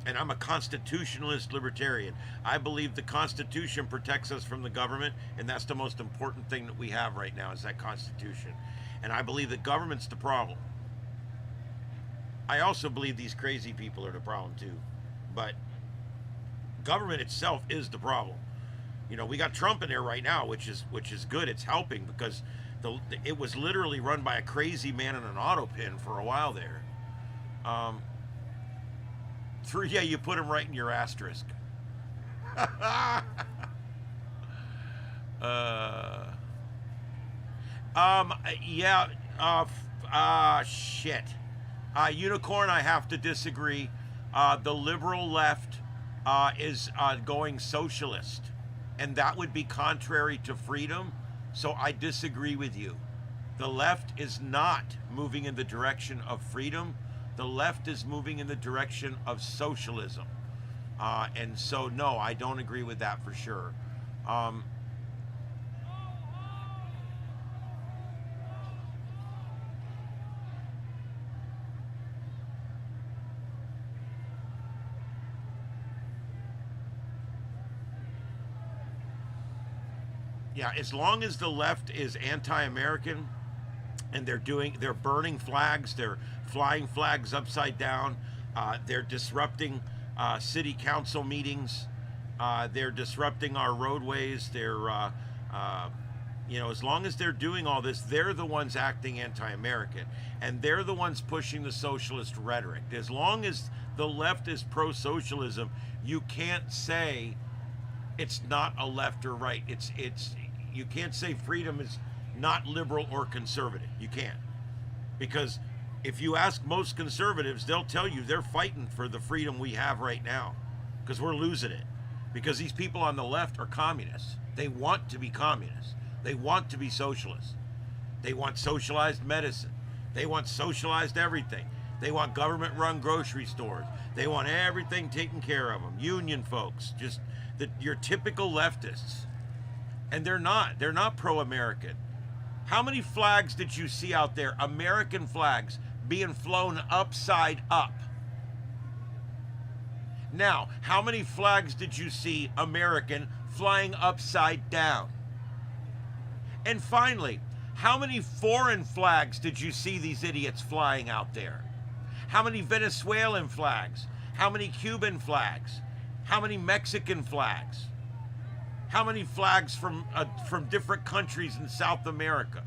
And I'm a constitutionalist libertarian. I believe the Constitution protects us from the government, and that's the most important thing that we have right now is that Constitution. And I believe that government's the problem. I also believe these crazy people are the problem too. But government itself is the problem. You know, we got Trump in there right now, which is good. It's helping because it was literally run by a crazy man in an auto pin for a while there. Yeah, you put him right in your asterisk. Shit. Unicorn, I have to disagree. The liberal left is going socialist, and that would be contrary to freedom. So I disagree with you. The left is not moving in the direction of freedom. The left is moving in the direction of socialism. And so, no, I don't agree with that for sure. Yeah, as long as the left is anti-American and they're burning flags, they're flying flags upside down, they're disrupting city council meetings, they're disrupting our roadways, as long as they're doing all this, they're the ones acting anti-American, and they're the ones pushing the socialist rhetoric. As long as the left is pro-socialism, you can't say it's not a left or right. You can't say freedom is not liberal or conservative. You can't. Because if you ask most conservatives, they'll tell you they're fighting for the freedom we have right now. Because we're losing it. Because these people on the left are communists. They want to be communists. They want to be socialists. They want socialized medicine. They want socialized everything. They want government-run grocery stores. They want everything taken care of them. Union folks, just your typical leftists. And they're not pro-American. How many flags did you see out there, American flags, being flown upside up? Now, how many flags did you see, American, flying upside down? And finally, how many foreign flags did you see these idiots flying out there? How many Venezuelan flags? How many Cuban flags? How many Mexican flags? How many flags from different countries in South America?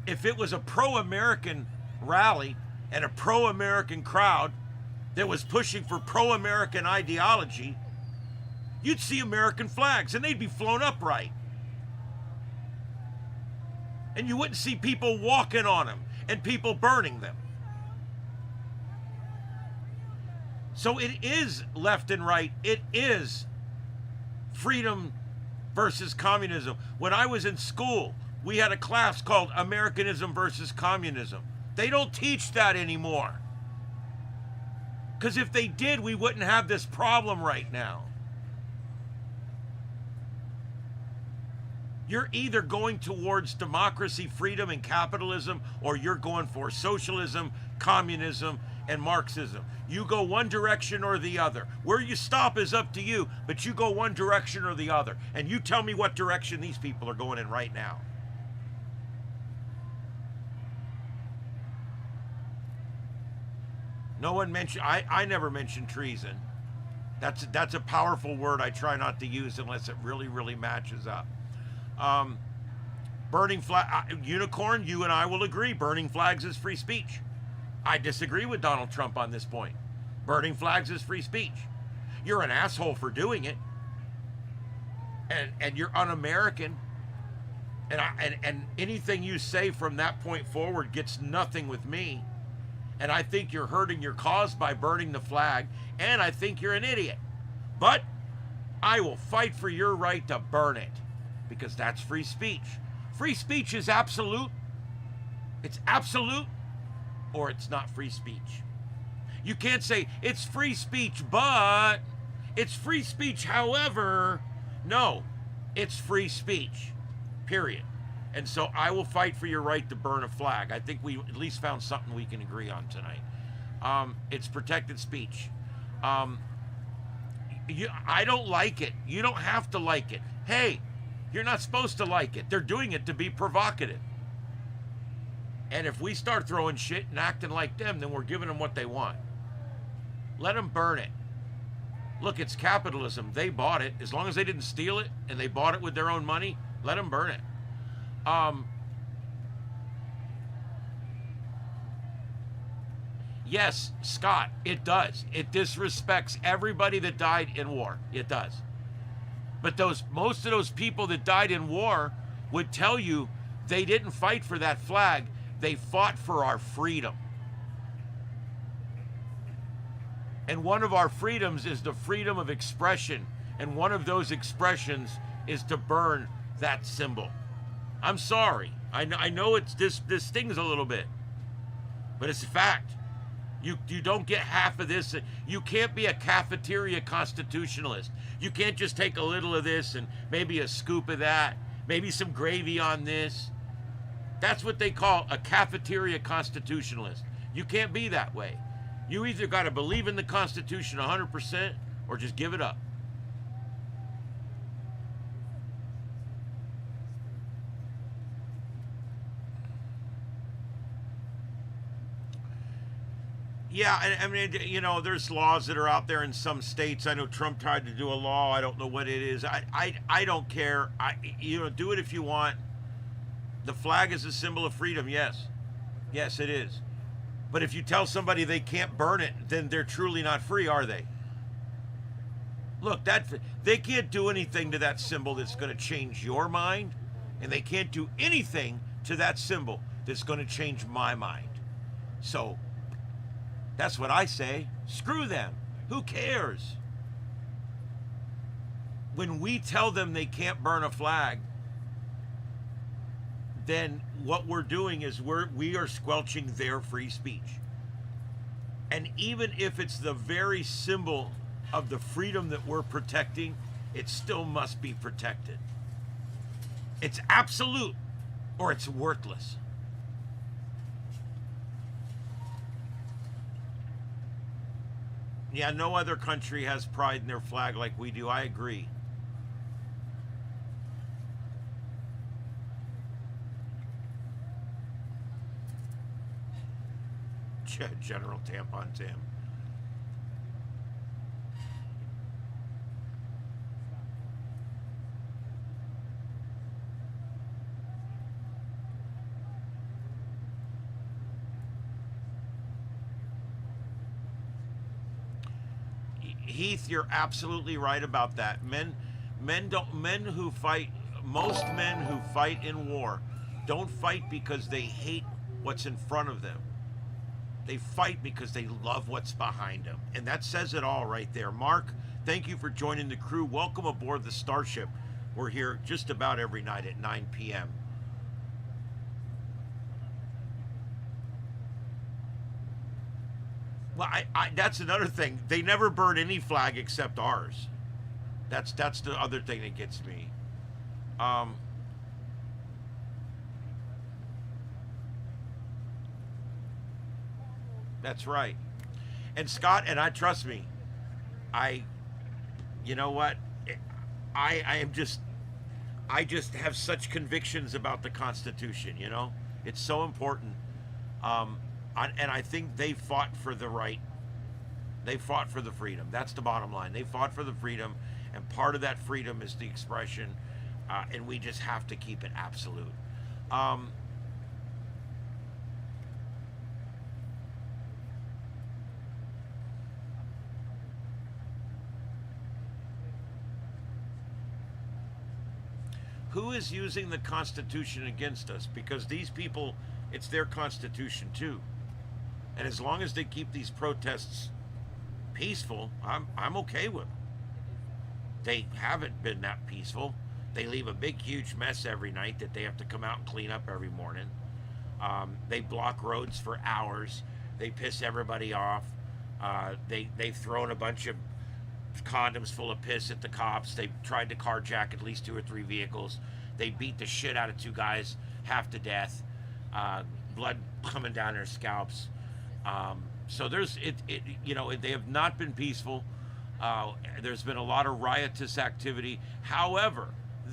if it was a pro-American rally and a pro-American crowd that was pushing for pro-American ideology, you'd see American flags and they'd be flown upright. And you wouldn't see people walking on them and people burning them. So it is left and right. It is freedom versus communism. When I was in school, we had a class called Americanism versus Communism. They don't teach that anymore. Because if they did, we wouldn't have this problem right now. You're either going towards democracy, freedom, and capitalism, or you're going for socialism, communism, and Marxism. You go one direction or the other. Where you stop is up to you, but you go one direction or the other. And you tell me what direction these people are going in right now. No one mentioned, I never mentioned treason. That's a powerful word I try not to use unless it really, really matches up. Burning flag, Unicorn, you and I will agree, burning flags is free speech. I disagree with Donald Trump on this point. Burning flags is free speech. You're an asshole for doing it. And you're un-American. And anything you say from that point forward gets nothing with me. And I think you're hurting your cause by burning the flag. And I think you're an idiot. But I will fight for your right to burn it. Because that's free speech. Free speech is absolute. It's absolute. Or it's not free speech. You can't say it's free speech, but it's free speech, however. No, it's free speech, period. And so I will fight for your right to burn a flag. I think we at least found something we can agree on tonight. It's protected speech. I don't like it. You don't have to like it. Hey, you're not supposed to like it. They're doing it to be provocative. And if we start throwing shit and acting like them, then we're giving them what they want. Let them burn it. Look, it's capitalism. They bought it. As long as they didn't steal it and they bought it with their own money, let them burn it. Yes, Scott, it does. It disrespects everybody that died in war. It does. But most of those people that died in war would tell you they didn't fight for that flag. They fought for our freedom. And one of our freedoms is the freedom of expression. And one of those expressions is to burn that symbol. I'm sorry. I know this stings a little bit. But it's a fact. You don't get half of this. You can't be a cafeteria constitutionalist. You can't just take a little of this and maybe a scoop of that. Maybe some gravy on this. That's what they call a cafeteria constitutionalist. You can't be that way. You either got to believe in the Constitution 100% or just give it up. Yeah, I mean, you know, there's laws that are out there in some states. I know Trump tried to do a law. I don't know what it is. I don't care. Do it if you want. The flag is a symbol of freedom, yes. Yes, it is. But if you tell somebody they can't burn it, then they're truly not free, are they? Look, they can't do anything to that symbol that's going to change your mind, and they can't do anything to that symbol that's going to change my mind. So, that's what I say. Screw them. Who cares? When we tell them they can't burn a flag, then what we're doing is we are squelching their free speech. And even if it's the very symbol of the freedom that we're protecting, it still must be protected. It's absolute or it's worthless. Yeah, no other country has pride in their flag like we do. I agree. General Tampon Tim. Heath, you're absolutely right about that. Most men who fight in war don't fight because they hate what's in front of them. They fight because they love what's behind them. And that says it all right there. Mark, thank you for joining the crew. Welcome aboard the Starship. We're here just about every night at 9 p.m. Well, that's another thing. They never burn any flag except ours. That's the other thing that gets me. That's right. And Scott, and trust me, you know what? I just have such convictions about the Constitution, you know? It's so important. And I think they fought for the right. They fought for the freedom. That's the bottom line. They fought for the freedom, and part of that freedom is the expression, and we just have to keep it absolute. Who is using the Constitution against us? Because these people, it's their Constitution too. And as long as they keep these protests peaceful, I'm okay with them. They haven't been that peaceful. They leave a big, huge mess every night that they have to come out and clean up every morning. They block roads for hours. They piss everybody off. They've thrown a bunch of condoms full of piss at the cops. They tried to carjack at least 2 or 3 vehicles. They beat the shit out of 2 guys half to death. Blood coming down their scalps. So there's you know, they have not been peaceful. There's been a lot of riotous activity. However,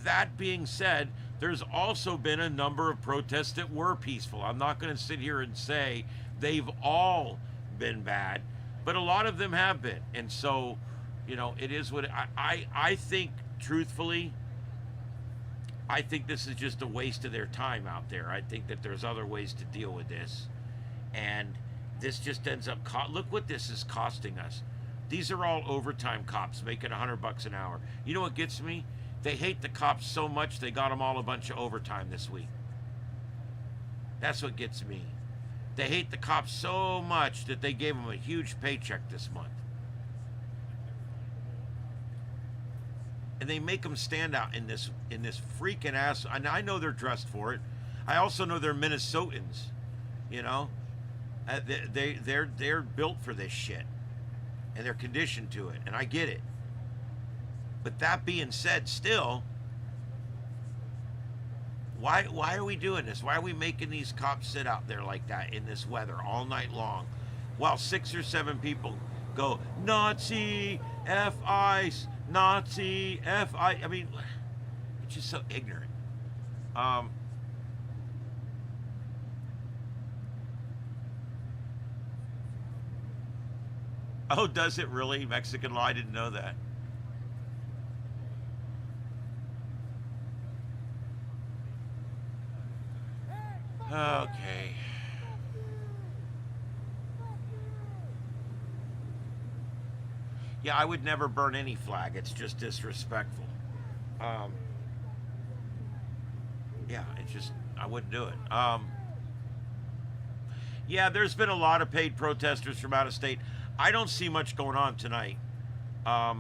that being said, there's also been a number of protests that were peaceful. I'm not going to sit here and say they've all been bad, but a lot of them have been. And so, you know, it is what I think, truthfully, I think this is just a waste of their time out there. I think that there's other ways to deal with this. And this just ends up, look what this is costing us. These are all overtime cops making $100 an hour. You know what gets me? They hate the cops so much they got them all a bunch of overtime this week. That's what gets me. They hate the cops so much that they gave them a huge paycheck this month. And they make them stand out in this freaking ass. And I know they're dressed for it. I also know they're Minnesotans, you know. They're built for this shit, and they're conditioned to it, and I get it. But that being said, still, why are we doing this? Why are we making these cops sit out there like that in this weather all night long, while 6 or 7 people go Nazi, F ICE, Nazi, F I mean, it's just so ignorant. Oh, does it really? Mexican law? I didn't know that. Okay. Yeah, I would never burn any flag. It's just disrespectful. Yeah, it's just, I wouldn't do it. Yeah, there's been a lot of paid protesters from out of state. I don't see much going on tonight. I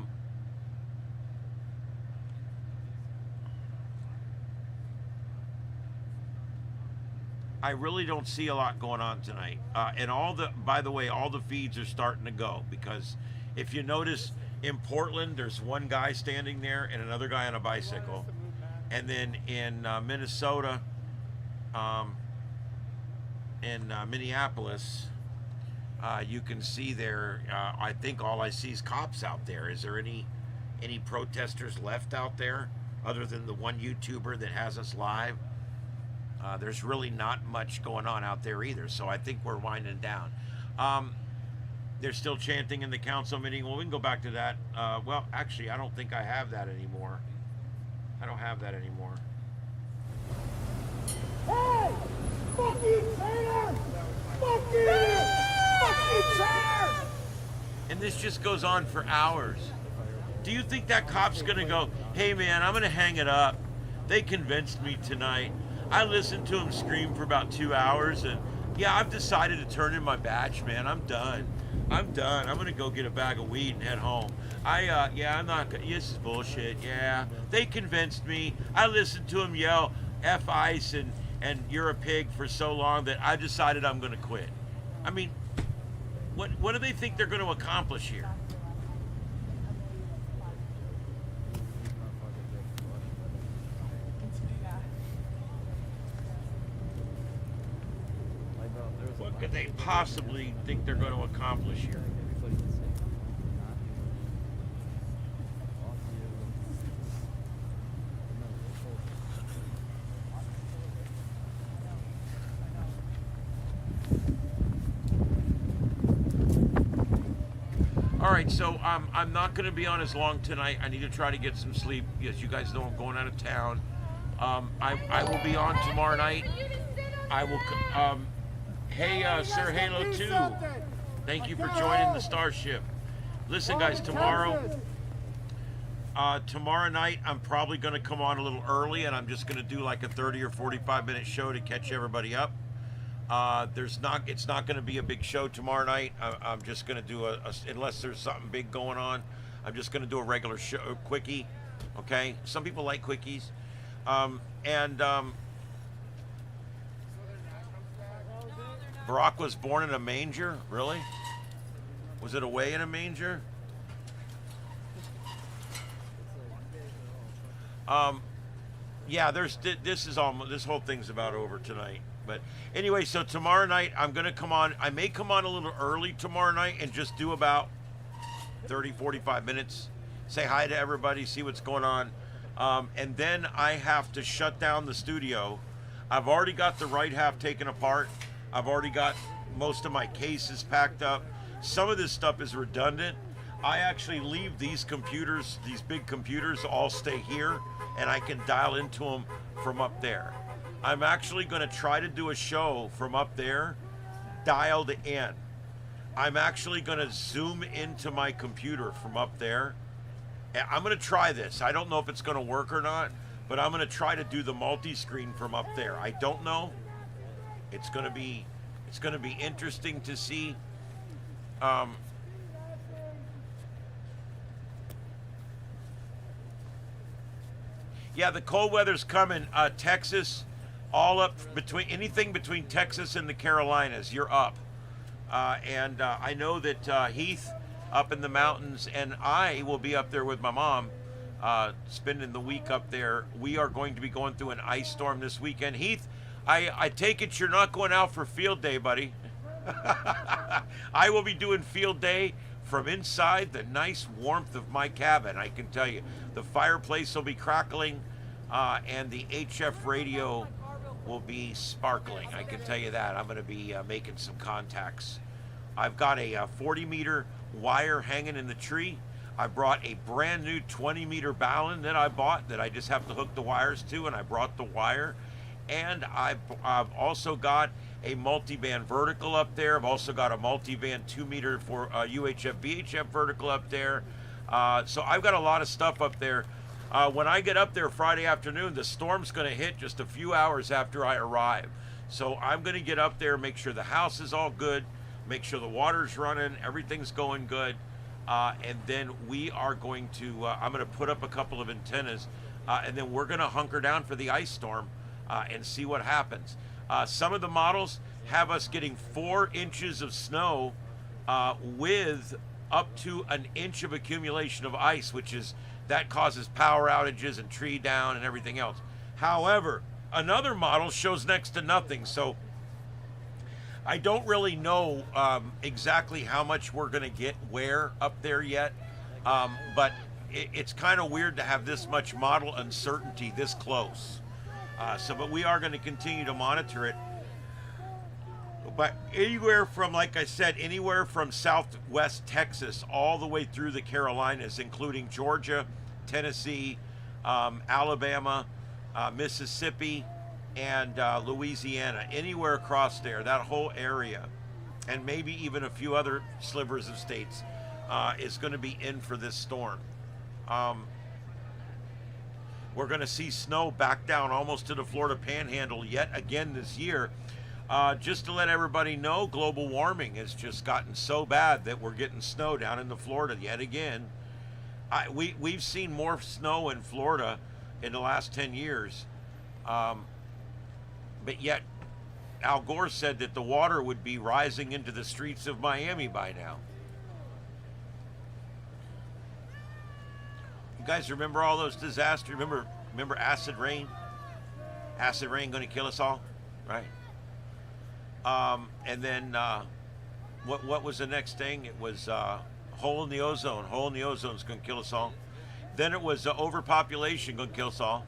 really don't see a lot going on tonight. And by the way, all the feeds are starting to go, because if you notice in Portland, there's one guy standing there and another guy on a bicycle. And then in Minnesota, in Minneapolis, you can see there, I think all I see is cops out there. Is there any protesters left out there other than the one YouTuber that has us live? There's really not much going on out there either, so I think we're winding down. They're still chanting in the council meeting. Well, we can go back to that. Well, actually, I don't think I have that anymore. I don't have that anymore. Hey! Fuck you, traitor! Fuck you! Fuck you, traitor! and this just goes on for hours. Do you think that cop's gonna go, hey man, I'm gonna hang it up. They convinced me tonight. I listened to him scream for about 2 hours, and yeah, I've decided to turn in my badge, man. I'm done. I'm gonna go get a bag of weed and head home. I'm not, this is bullshit, yeah. They convinced me. I listened to him yell F ICE and you're a pig for so long that I decided I'm gonna quit. I mean, what do they think they're gonna accomplish here? What could they possibly think they're going to accomplish here? All right, so I'm not going to be on as long tonight. I need to try to get some sleep. Yes, you guys know I'm going out of town. I will be on tomorrow night. I will. Hey, Sir Halo 2, thank you for joining the Starship. Listen, guys, tomorrow night, I'm probably going to come on a little early, and I'm just going to do like a 30 or 45-minute show to catch everybody up. It's not going to be a big show tomorrow night. I'm just going to do unless there's something big going on, I'm just going to do a regular show, quickie, okay? Some people like quickies. Barack was born in a manger? Really? Was it away in a manger? Yeah, this whole thing's about over tonight. But anyway, so tomorrow night I'm gonna come on. I may come on a little early tomorrow night and just do about 30, 45 minutes. Say hi to everybody, see what's going on. And then I have to shut down the studio. I've already got the right half taken apart. I've already got most of my cases packed up. Some of this stuff is redundant. I actually leave these computers, these big computers, all stay here, and I can dial into them from up there. I'm actually going to try to do a show from up there, dialed in. I'm actually going to zoom into my computer from up there. I'm going to try this. I don't know if it's going to work or not, but I'm going to try to do the multi-screen from up there. I don't know. It's going to be interesting to see. Yeah, the cold weather's coming. Texas, all up anything between Texas and the Carolinas, you're up. And I know that Heath up in the mountains, and I will be up there with my mom, spending the week up there. We are going to be going through an ice storm this weekend. Heath, I take it you're not going out for field day, buddy. I will be doing field day from inside the nice warmth of my cabin. I can tell you, the fireplace will be crackling, and the HF radio will be sparkling. I can tell you that. I'm going to be making some contacts. I've got a 40-meter wire hanging in the tree. I brought a brand new 20-meter balun that I bought that I just have to hook the wires to, and I brought the wire. And I've also got a multi-band vertical up there. I've also got a multi-band 2-meter for UHF, VHF vertical up there. So I've got a lot of stuff up there. When I get up there Friday afternoon, the storm's going to hit just a few hours after I arrive. So I'm going to get up there, make sure the house is all good, make sure the water's running, everything's going good. And then we are going to, I'm going to put up a couple of antennas, and then we're going to hunker down for the ice storm. And see what happens. Some of the models have us getting 4 inches of snow with up to an inch of accumulation of ice, that causes power outages and tree down and everything else. However, another model shows next to nothing, so I don't really know exactly how much we're going to get where up there yet, but it's kind of weird to have this much model uncertainty this close. But we are going to continue to monitor it. But anywhere from, like I said, anywhere from southwest Texas all the way through the Carolinas, including Georgia, Tennessee, Alabama, Mississippi, and Louisiana, anywhere across there, that whole area, and maybe even a few other slivers of states. is going to be in for this storm. We're going to see snow back down almost to the Florida Panhandle yet again this year. Just to let everybody know, global warming has just gotten so bad that we're getting snow down in the Florida yet again. We've seen more snow in Florida in the last 10 years. But yet, Al Gore said that the water would be rising into the streets of Miami by now. You guys remember all those disasters? Remember acid rain? Acid rain going to kill us all, right? And then what was the next thing? It was hole in the ozone. Hole in the ozone is going to kill us all. Then it was overpopulation going to kill us all.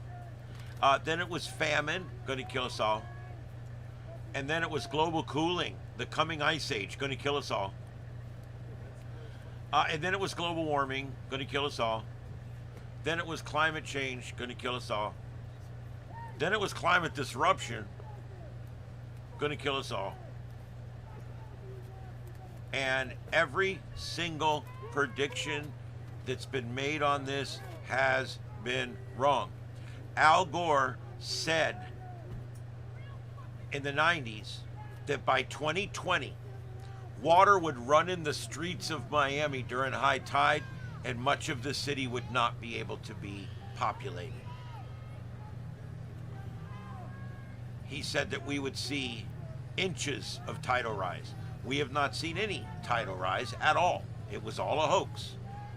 Then it was famine going to kill us all. And then it was global cooling, the coming ice age, going to kill us all. And then it was global warming, going to kill us all. Then it was climate change, going to kill us all. Then it was climate disruption, going to kill us all. And every single prediction that's been made on this has been wrong. Al Gore said in the 90s that by 2020, water would run in the streets of Miami during high tide, and much of the city would not be able to be populated. He said that we would see inches of tidal rise. We have not seen any tidal rise at all. It was all a hoax.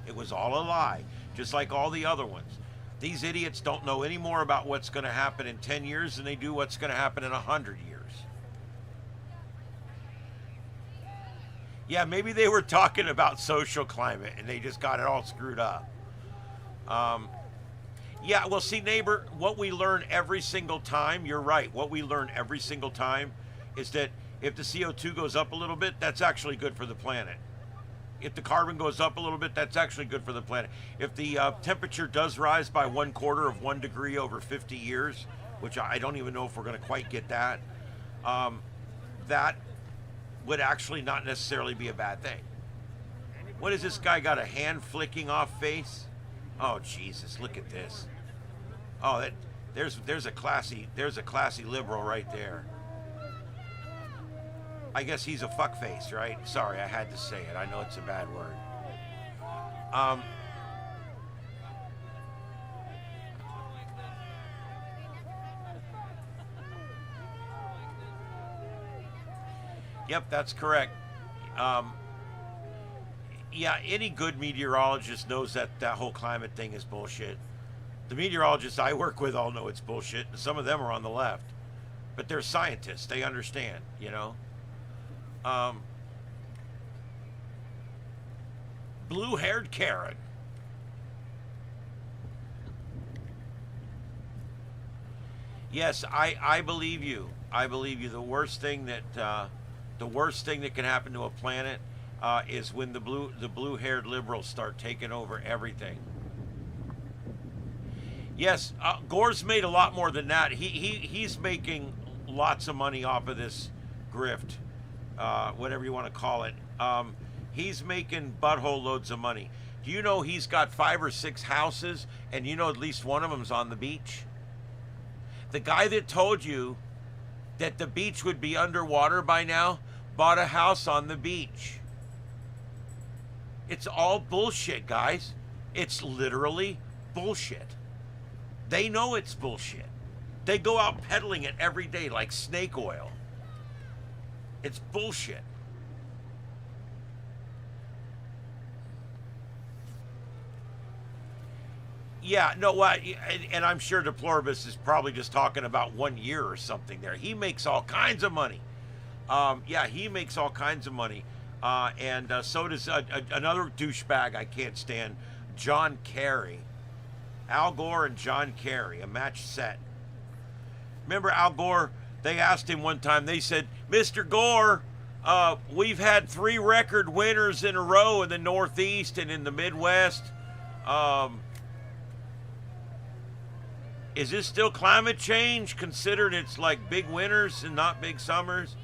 It was all a lie, just like all the other ones. These idiots don't know any more about what's going to happen in 10 years than they do what's going to happen in 100 years. Yeah, maybe they were talking about social climate and they just got it all screwed up. Yeah, well, see, neighbor, what we learn every single time, you're right, what we learn every single time is that if the CO2 goes up a little bit, that's actually good for the planet. If the carbon goes up a little bit, that's actually good for the planet. If the temperature does rise by 1/4 of 1 degree over 50 years, which I don't even know if we're going to quite get that, that would actually not necessarily be a bad thing. What is this guy got a hand flicking off face? Oh Jesus, look at this. Oh, there's a classy liberal right there. I guess he's a fuckface, right? Sorry, I had to say it. I know it's a bad word. Yep, that's correct. Yeah, any good meteorologist knows that whole climate thing is bullshit. The meteorologists I work with all know it's bullshit, and some of them are on the left. But they're scientists. They understand, you know? Blue-haired Karen. Yes, I believe you. I believe you. The worst thing that can happen to a planet is when the blue-haired liberals start taking over everything. Yes, Gore's made a lot more than that. He's making lots of money off of this grift, whatever you want to call it. He's making butthole loads of money. Do you know he's got 5 or 6 houses, and you know at least one of them's on the beach? The guy that told you that the beach would be underwater by now bought a house on the beach. It's all bullshit, guys. It's literally bullshit. They know it's bullshit. They go out peddling it every day like snake oil. It's bullshit. Yeah, no, what? And I'm sure Deploribus is probably just talking about 1 year or something there. He makes all kinds of money. Yeah, he makes all kinds of money. And so does another douchebag I can't stand, John Kerry. Al Gore and John Kerry, a match set. Remember Al Gore? They asked him one time, they said, Mr. Gore, we've had 3 record winners in a row in the Northeast and in the Midwest. Is this still climate change, considered it's like big winters and not big summers?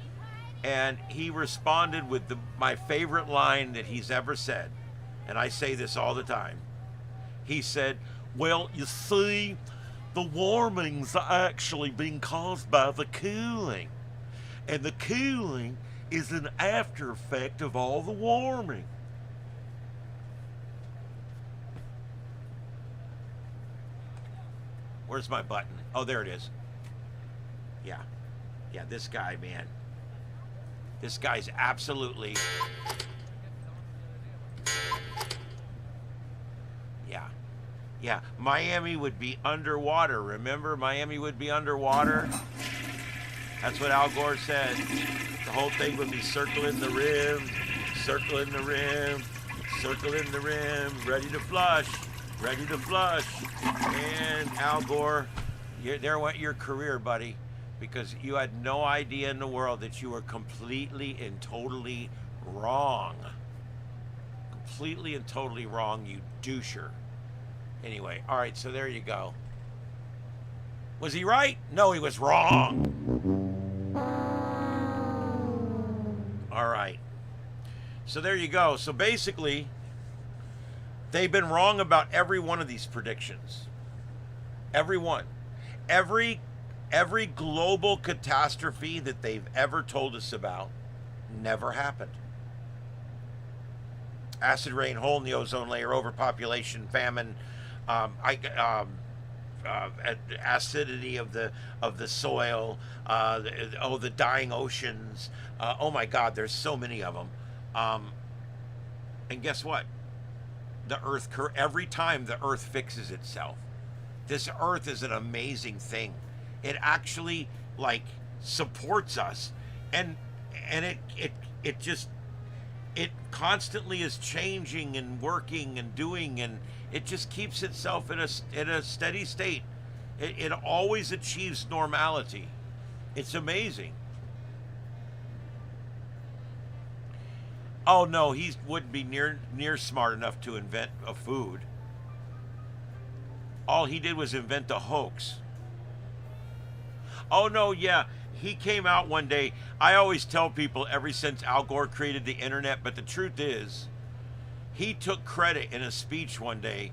And he responded with my favorite line that he's ever said. and I say this all the time. He said, well, you see, the warming's actually being caused by the cooling. And the cooling is an after effect of all the warming. Where's my button? Oh, there it is. Yeah. Yeah, this guy, man. This guy's absolutely... Yeah. Yeah, Miami would be underwater. Remember, Miami would be underwater? That's what Al Gore said. The whole thing would be circling the rim, circling the rim, circling the rim, ready to flush, ready to flush. And Al Gore, there went your career, buddy, because you had no idea in the world that you were completely and totally wrong. Completely and totally wrong, you doucher. Anyway, all right, so there you go. Was he right? No, he was wrong. All right. So there you go. So basically, they've been wrong about every one of these predictions. Every one. Every global catastrophe that they've ever told us about never happened. Acid rain, hole in the ozone layer, overpopulation, famine, acidity of the soil, the dying oceans. Oh my God, there's so many of them. And guess what? The Earth, every time the Earth fixes itself, this Earth is an amazing thing. It actually like supports us, and it constantly is changing and working and doing, and it just keeps itself in a steady state. It always achieves normality. It's amazing. Oh no, he wouldn't be near smart enough to invent a food. All he did was invent a hoax. Oh no, yeah. He came out one day. I always tell people ever since Al Gore created the internet, but the truth is, he took credit in a speech one day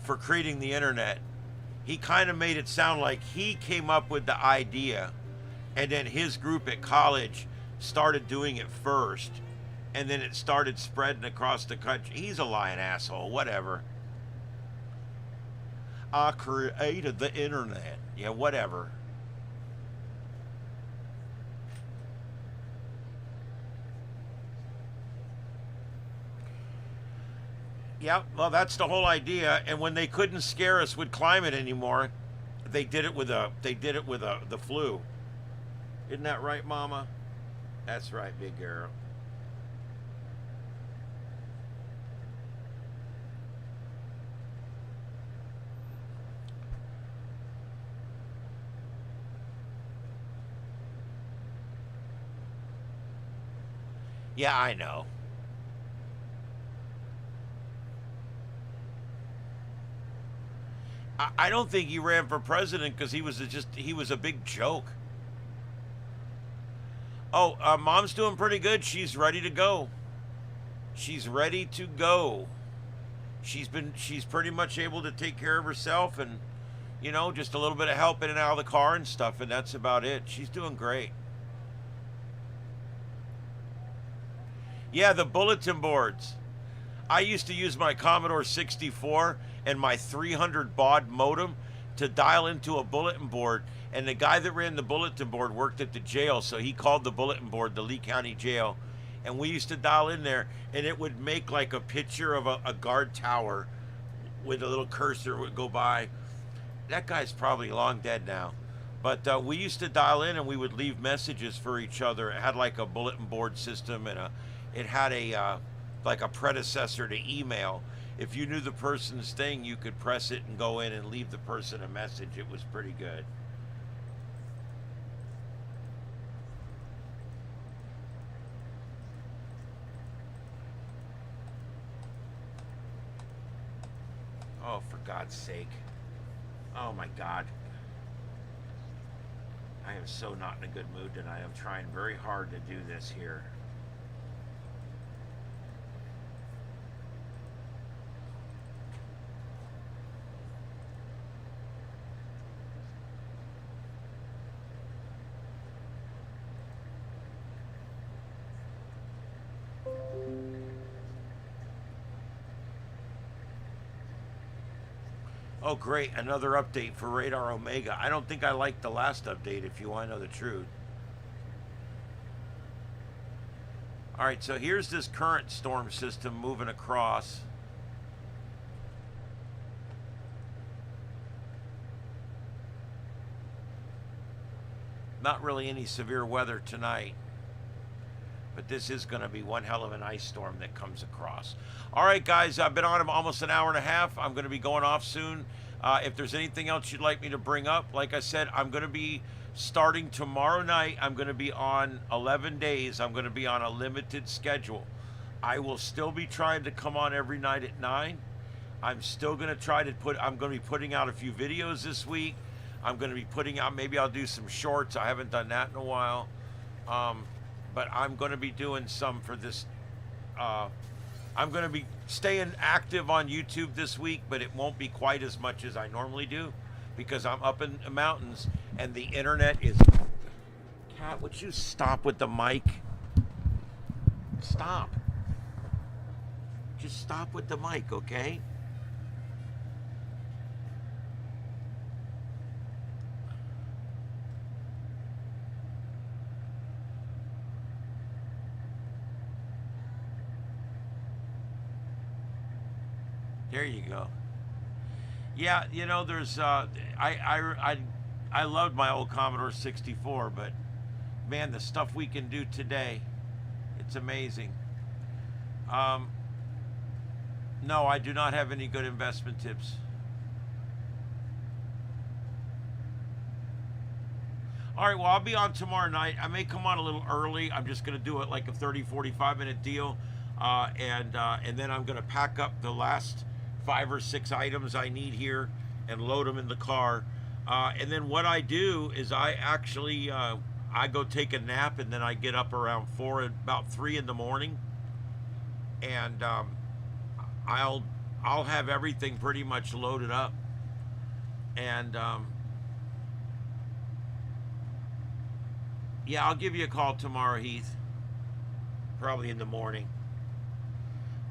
for creating the internet. He kind of made it sound like he came up with the idea, and then his group at college started doing it first, and then it started spreading across the country. He's a lying asshole, whatever. I created the internet. Yeah, whatever. Yeah, well, that's the whole idea. And when they couldn't scare us with climate anymore, they did it with the flu. Isn't that right, Mama? That's right, big girl. Yeah, I know. I don't think he ran for president because he was a big joke. Oh, Mom's doing pretty good. She's ready to go. She's ready to go. She's pretty much able to take care of herself, and just a little bit of help in and out of the car and stuff, and that's about it. She's doing great. Yeah, the bulletin boards. I used to use my Commodore 64 and my 300 baud modem to dial into a bulletin board, and the guy that ran the bulletin board worked at the jail, so he called the bulletin board the Lee County Jail, and we used to dial in there, and it would make like a picture of a guard tower with a little cursor would go by. That guy's probably long dead now, but we used to dial in and we would leave messages for each other. It had like a bulletin board system, and it had like a predecessor to email. If you knew the person's thing, you could press it and go in and leave the person a message. It was pretty good. Oh, for God's sake. Oh my God. I am so not in a good mood tonight. I'm trying very hard to do this here. Oh, great. Another update for Radar Omega. I don't think I liked the last update, if you want to know the truth. All right, so here's this current storm system moving across. Not really any severe weather tonight, but this is going to be one hell of an ice storm that comes across. All right, guys, I've been on almost an hour and a half. I'm going to be going off soon. If there's anything else you'd like me to bring up, like I said, I'm going to be starting tomorrow night. I'm going to be on 11 days. I'm going to be on a limited schedule. I will still be trying to come on every night at 9. I'm still going to try to I'm going to be putting out a few videos this week. I'm going to be putting out, maybe I'll do some shorts. I haven't done that in a while. But I'm going to be doing some for this. I'm going to be staying active on YouTube this week, but it won't be quite as much as I normally do because I'm up in the mountains and the internet is... Cat, would you stop with the mic? Stop. Just stop with the mic, okay? There you go. Yeah, you know, there's I loved my old Commodore 64, but man, the stuff we can do today, it's amazing. No, I do not have any good investment tips. All right, well, I'll be on tomorrow night. I may come on a little early. I'm just going to do it like a 30, 45-minute deal. And then I'm going to pack up the last 5 or 6 items I need here and load them in the car. And then what I do is I actually, I go take a nap and then I get up around about 3 in the morning. And I'll have everything pretty much loaded up. And yeah, I'll give you a call tomorrow, Heath. Probably in the morning.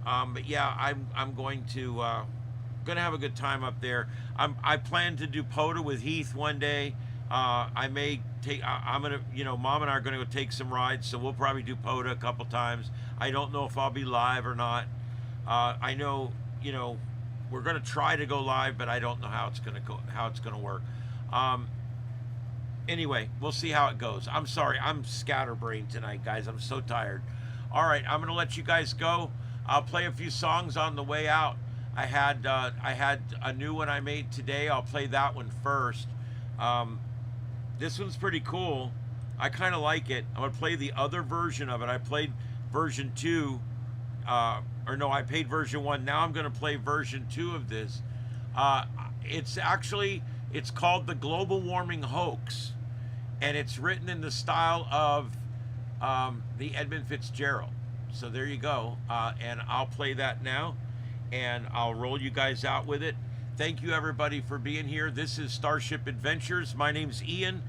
But yeah, I'm going to have a good time up there. I plan to do POTA with Heath one day. I may take. I'm gonna, Mom and I are gonna go take some rides, so we'll probably do POTA a couple times. I don't know if I'll be live or not. I know, we're gonna try to go live, but I don't know how it's gonna work. Anyway, we'll see how it goes. I'm sorry, I'm scatterbrained tonight, guys. I'm so tired. All right, I'm gonna let you guys go. I'll play a few songs on the way out. I had a new one I made today. I'll play that one first. This one's pretty cool. I kind of like it. I'm gonna play the other version of it. I played version 2, I paid version 1. Now I'm gonna play version 2 of this. It's called The Global Warming Hoax, and it's written in the style of the Edmund Fitzgerald. So there you go, and I'll play that now, and I'll roll you guys out with it. Thank you, everybody, for being here. This is Starship Adventures. My name's Ian.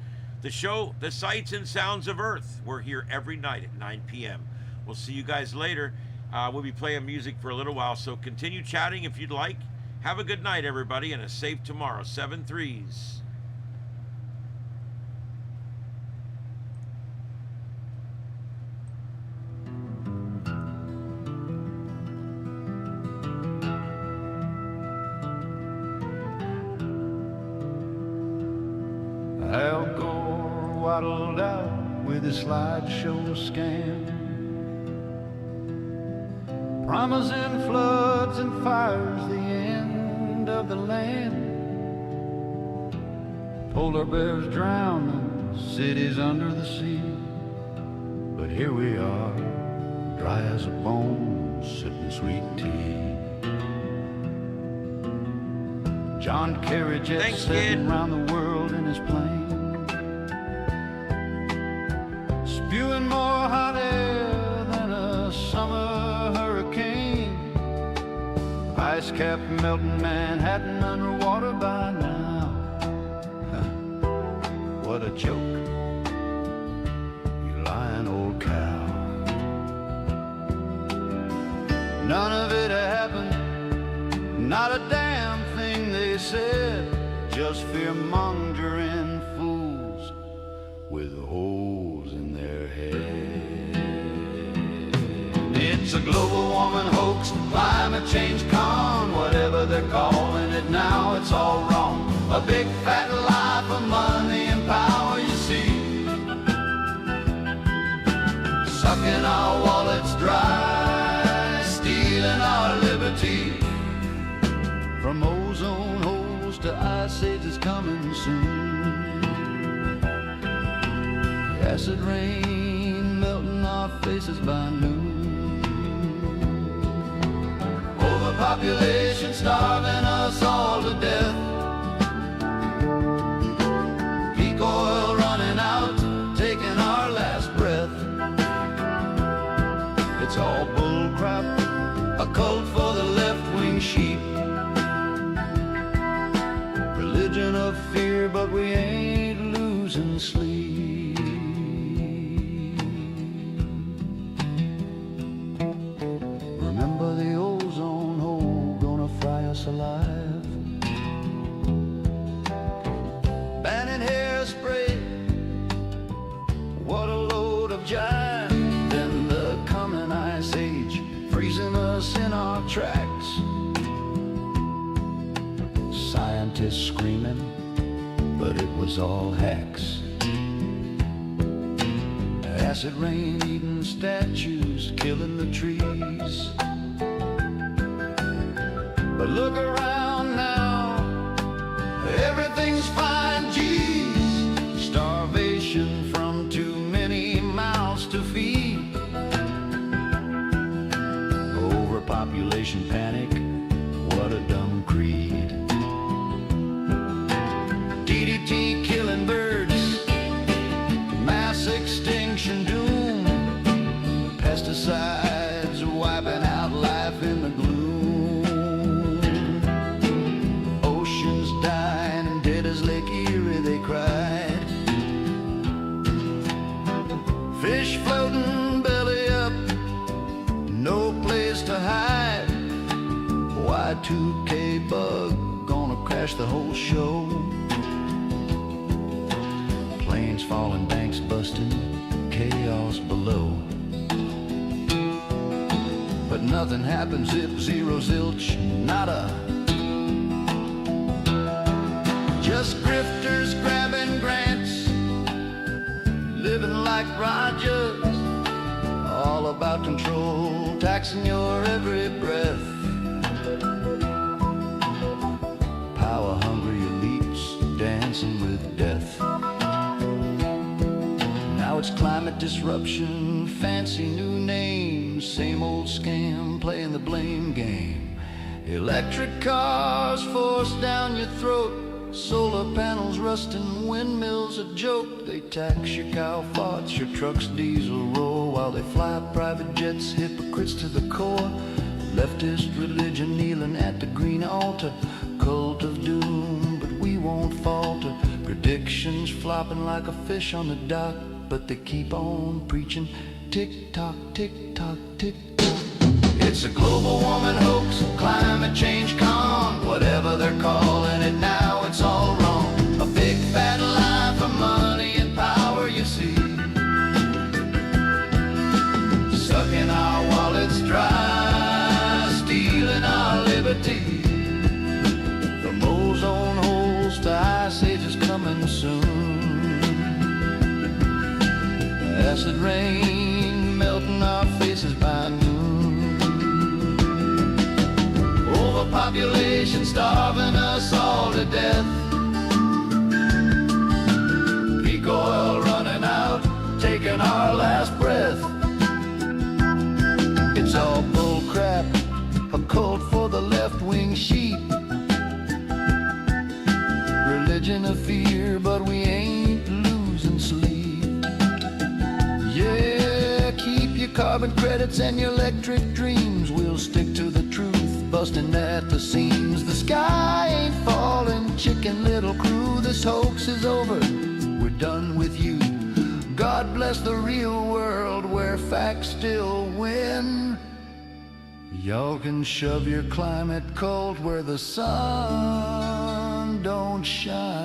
The show, The Sights and Sounds of Earth. We're here every night at 9 p.m. We'll see you guys later. We'll be playing music for a little while, so continue chatting if you'd like. Have a good night, everybody, and a safe tomorrow. 7-3s. Al Gore waddled out with his slideshow scam, promising floods and fires, the end of the land. Polar bears drowning, cities under the sea, but here we are, dry as a bone, sipping sweet tea. John Kerry jet setting around the world in his plane, spewing more hot air than a summer hurricane. Ice cap melting Manhattan underwater by now. What a joke, you lying old cow. None of it happened, not a damn thing they said. those fear-mongering fools with holes in their head. It's a global warming hoax, climate change con, whatever they're calling it now, it's all wrong. A big fat lie for money and power, you see, sucking our wallets dry, stealing our liberty. From ozone holes to ice ages coming soon. Acid rain melting our faces by noon. Overpopulation starving us all to death. Peak oil running out, taking our last breath. It's all bull crap, a cult for the left-wing sheep. Religion of fear, but we ain't losing sleep. Remember the ozone hole gonna fry us alive. Banning hairspray, what a load of jive. Then the coming ice age, freezing us in our tracks. Scientists screaming, but it was all hacks. Acid rain eating statues, killing the trees. But look around now, everything's fine, geez. Starvation from too many mouths to feed. Overpopulation panic, what a dumb creed. DDT killing birds, mass extinction doom, pesticides wiping out life in the gloom. Oceans dying and dead as Lake Erie they cried. Fish floating belly up, no place to hide. Y2K bug gonna crash the whole show. Planes falling, banks busting, chaos below. But nothing happens, zip, zero, zilch, nada. Just grifters grabbing grants, living like Rogers, all about control, taxing your every breath. Power-hungry elites dancing with death. Now it's climate disruption, fancy new names, same old scam, playing the blame game. Electric cars forced down your throat, solar panels rusting, windmills a joke. They tax your cow farts, your trucks diesel roar, while they fly private jets, hypocrites to the core. Leftist religion kneeling at the green altar, cult of doom, but we won't falter. Predictions flopping like a fish on the dock, but they keep on preaching. Tick-tock, tick-tock, tick-tock. It's a global warming hoax, climate change con, whatever they're calling it now, it's all wrong. A big fat lie for money and power, you see, sucking our wallets dry, stealing our liberty. From ozone holes to ice ages coming soon. Acid rain melting our faces by noon. Overpopulation starving us all to death. Peak oil running out, taking our last breath. It's all bull crap, a cult for the left-wing sheep. Religion of fear, but we ain't losing sleep. Yeah, keep your carbon credits and your electric dreams. We'll stick to the truth, busting at the seams. The sky ain't falling, chicken little crew. This hoax is over, we're done with you. God bless the real world where facts still win. Y'all can shove your climate cult where the sun don't shine.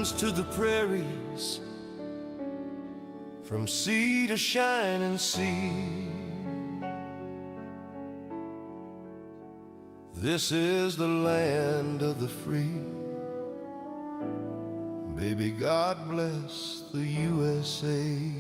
mountains to the prairies, from sea to shining sea. This is the land of the free. Baby, God bless the USA.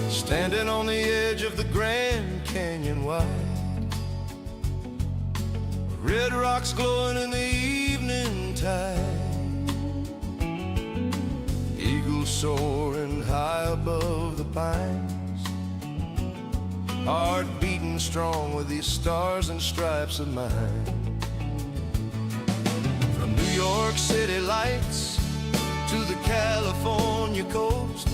Standing on the edge of the Grand Canyon wide, red rocks glowing in the evening tide, eagles soaring high above the pines, heart beating strong with these stars and stripes of mine. From New York City lights to the California coast,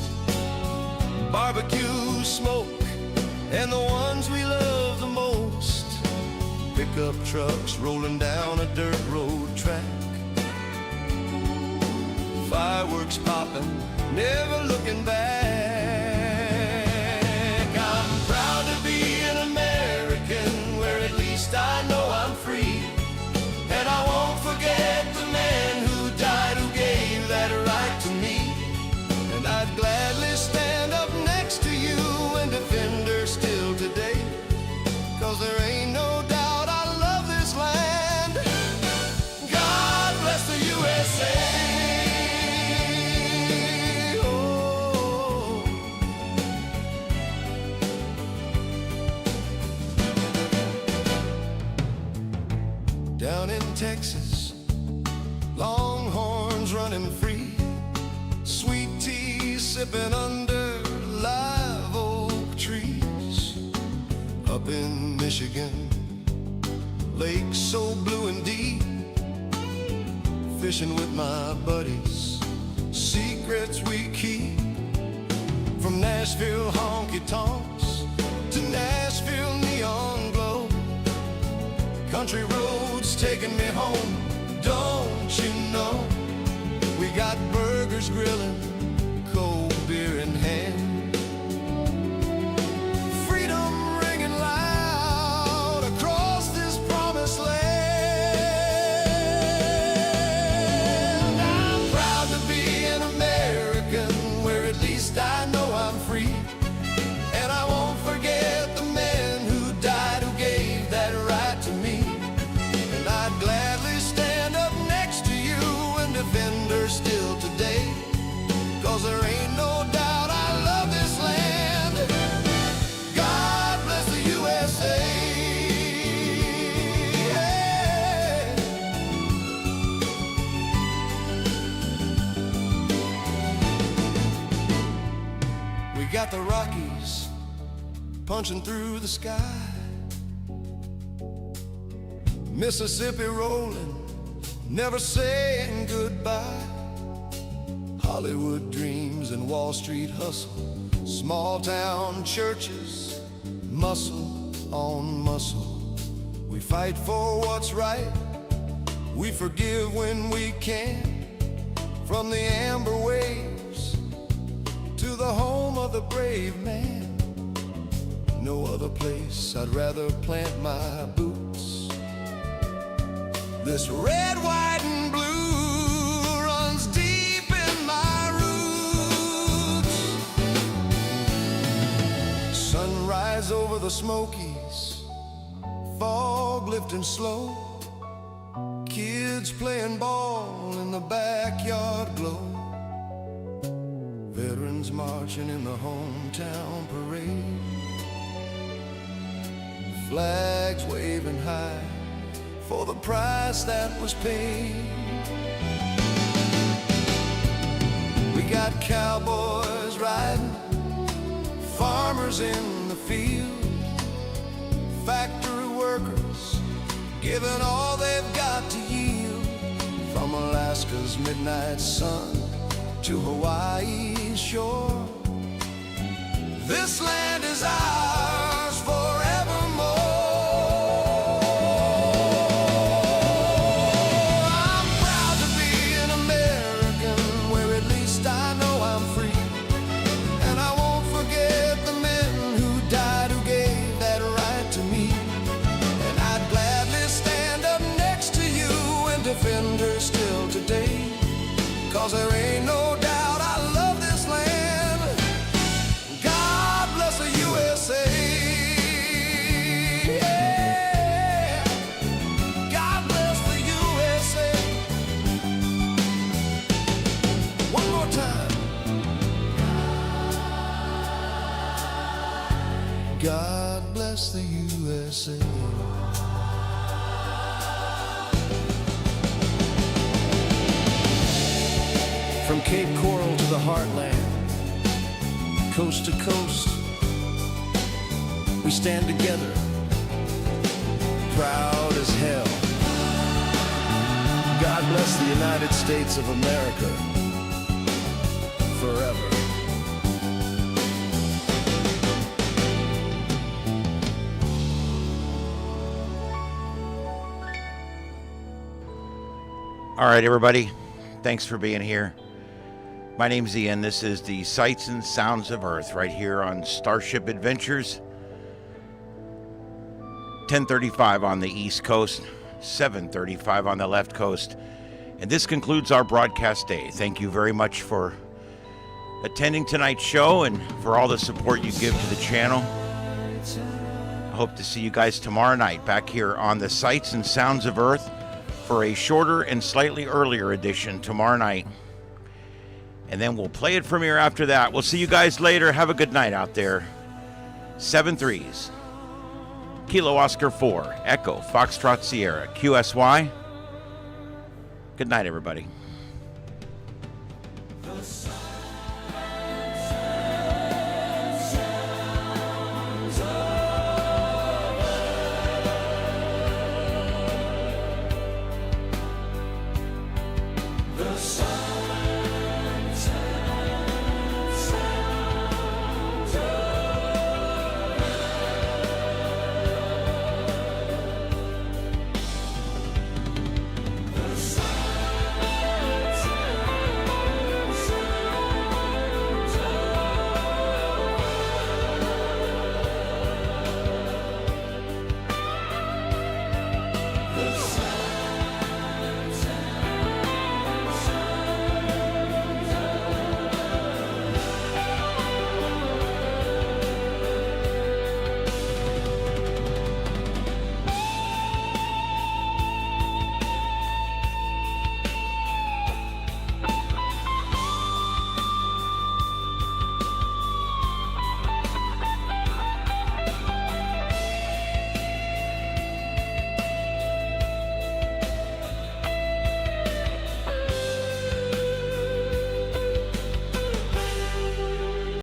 barbecue smoke and the ones we love the most, pickup trucks rolling down a dirt road track, fireworks popping, never looking back. I'm proud to be an American, where at least I know I'm free, and I won't forget the man who died, who gave that right to me. And I'd gladly stand up next to you and defend her still today, 'cause there ain't no doubt I love this land. God bless the USA. Oh. Down in Texas, longhorns running free, sweet tea sipping under live oak trees. Up in Michigan, lakes so blue and deep, fishing with my buddies, secrets we keep. From Nashville honky tonks to Nashville neon glow, country roads taking me home, don't you know? We got burgers grilling, cold beer in hand, freedom ringing loud across this promised land. I'm proud to be an American, where at least I know I'm free, and I won't forget the man who died, who gave that right to me. And I'd gladly stand up next to you and defend her still today, 'cause there ain't no doubt I love this land. God bless the USA. Yeah. We got the Rockies punching through the sky, Mississippi rolling, never saying goodbye. Hollywood dreams and Wall Street hustle, small town churches, muscle on muscle. We fight for what's right, we forgive when we can. From the amber waves to the home of the brave man, no other place I'd rather plant my boots. This red, white, and blue runs deep in my roots. Sunrise over the Smokies, fog lifting slow, kids playing ball in the backyard glow, veterans marching in the hometown parade, flags waving high for the price that was paid. We got cowboys riding, farmers in the field, factory workers giving all they've got to yield. From Alaska's midnight sun to Hawaii's shore, this land is ours forevermore. 'cause there ain't no doubt I love this land. God bless the USA. Yeah. God bless the USA. One more time. God bless the USA. From Cape Coral to the heartland, coast to coast, we stand together, proud as hell. God bless the United States of America, forever. All right, everybody. Thanks for being here. My name's Ian. This is the Sights and Sounds of Earth right here on Starship Adventures. 10:35 on the East Coast, 7:35 on the left coast. And this concludes our broadcast day. Thank you very much for attending tonight's show and for all the support you give to the channel. I hope to see you guys tomorrow night back here on the Sights and Sounds of Earth for a shorter and slightly earlier edition tomorrow night. And then we'll play it from here after that. We'll see you guys later. Have a good night out there. 7-3s. Kilo Oscar 4. Echo Foxtrot Sierra. QSY. Good night, everybody. The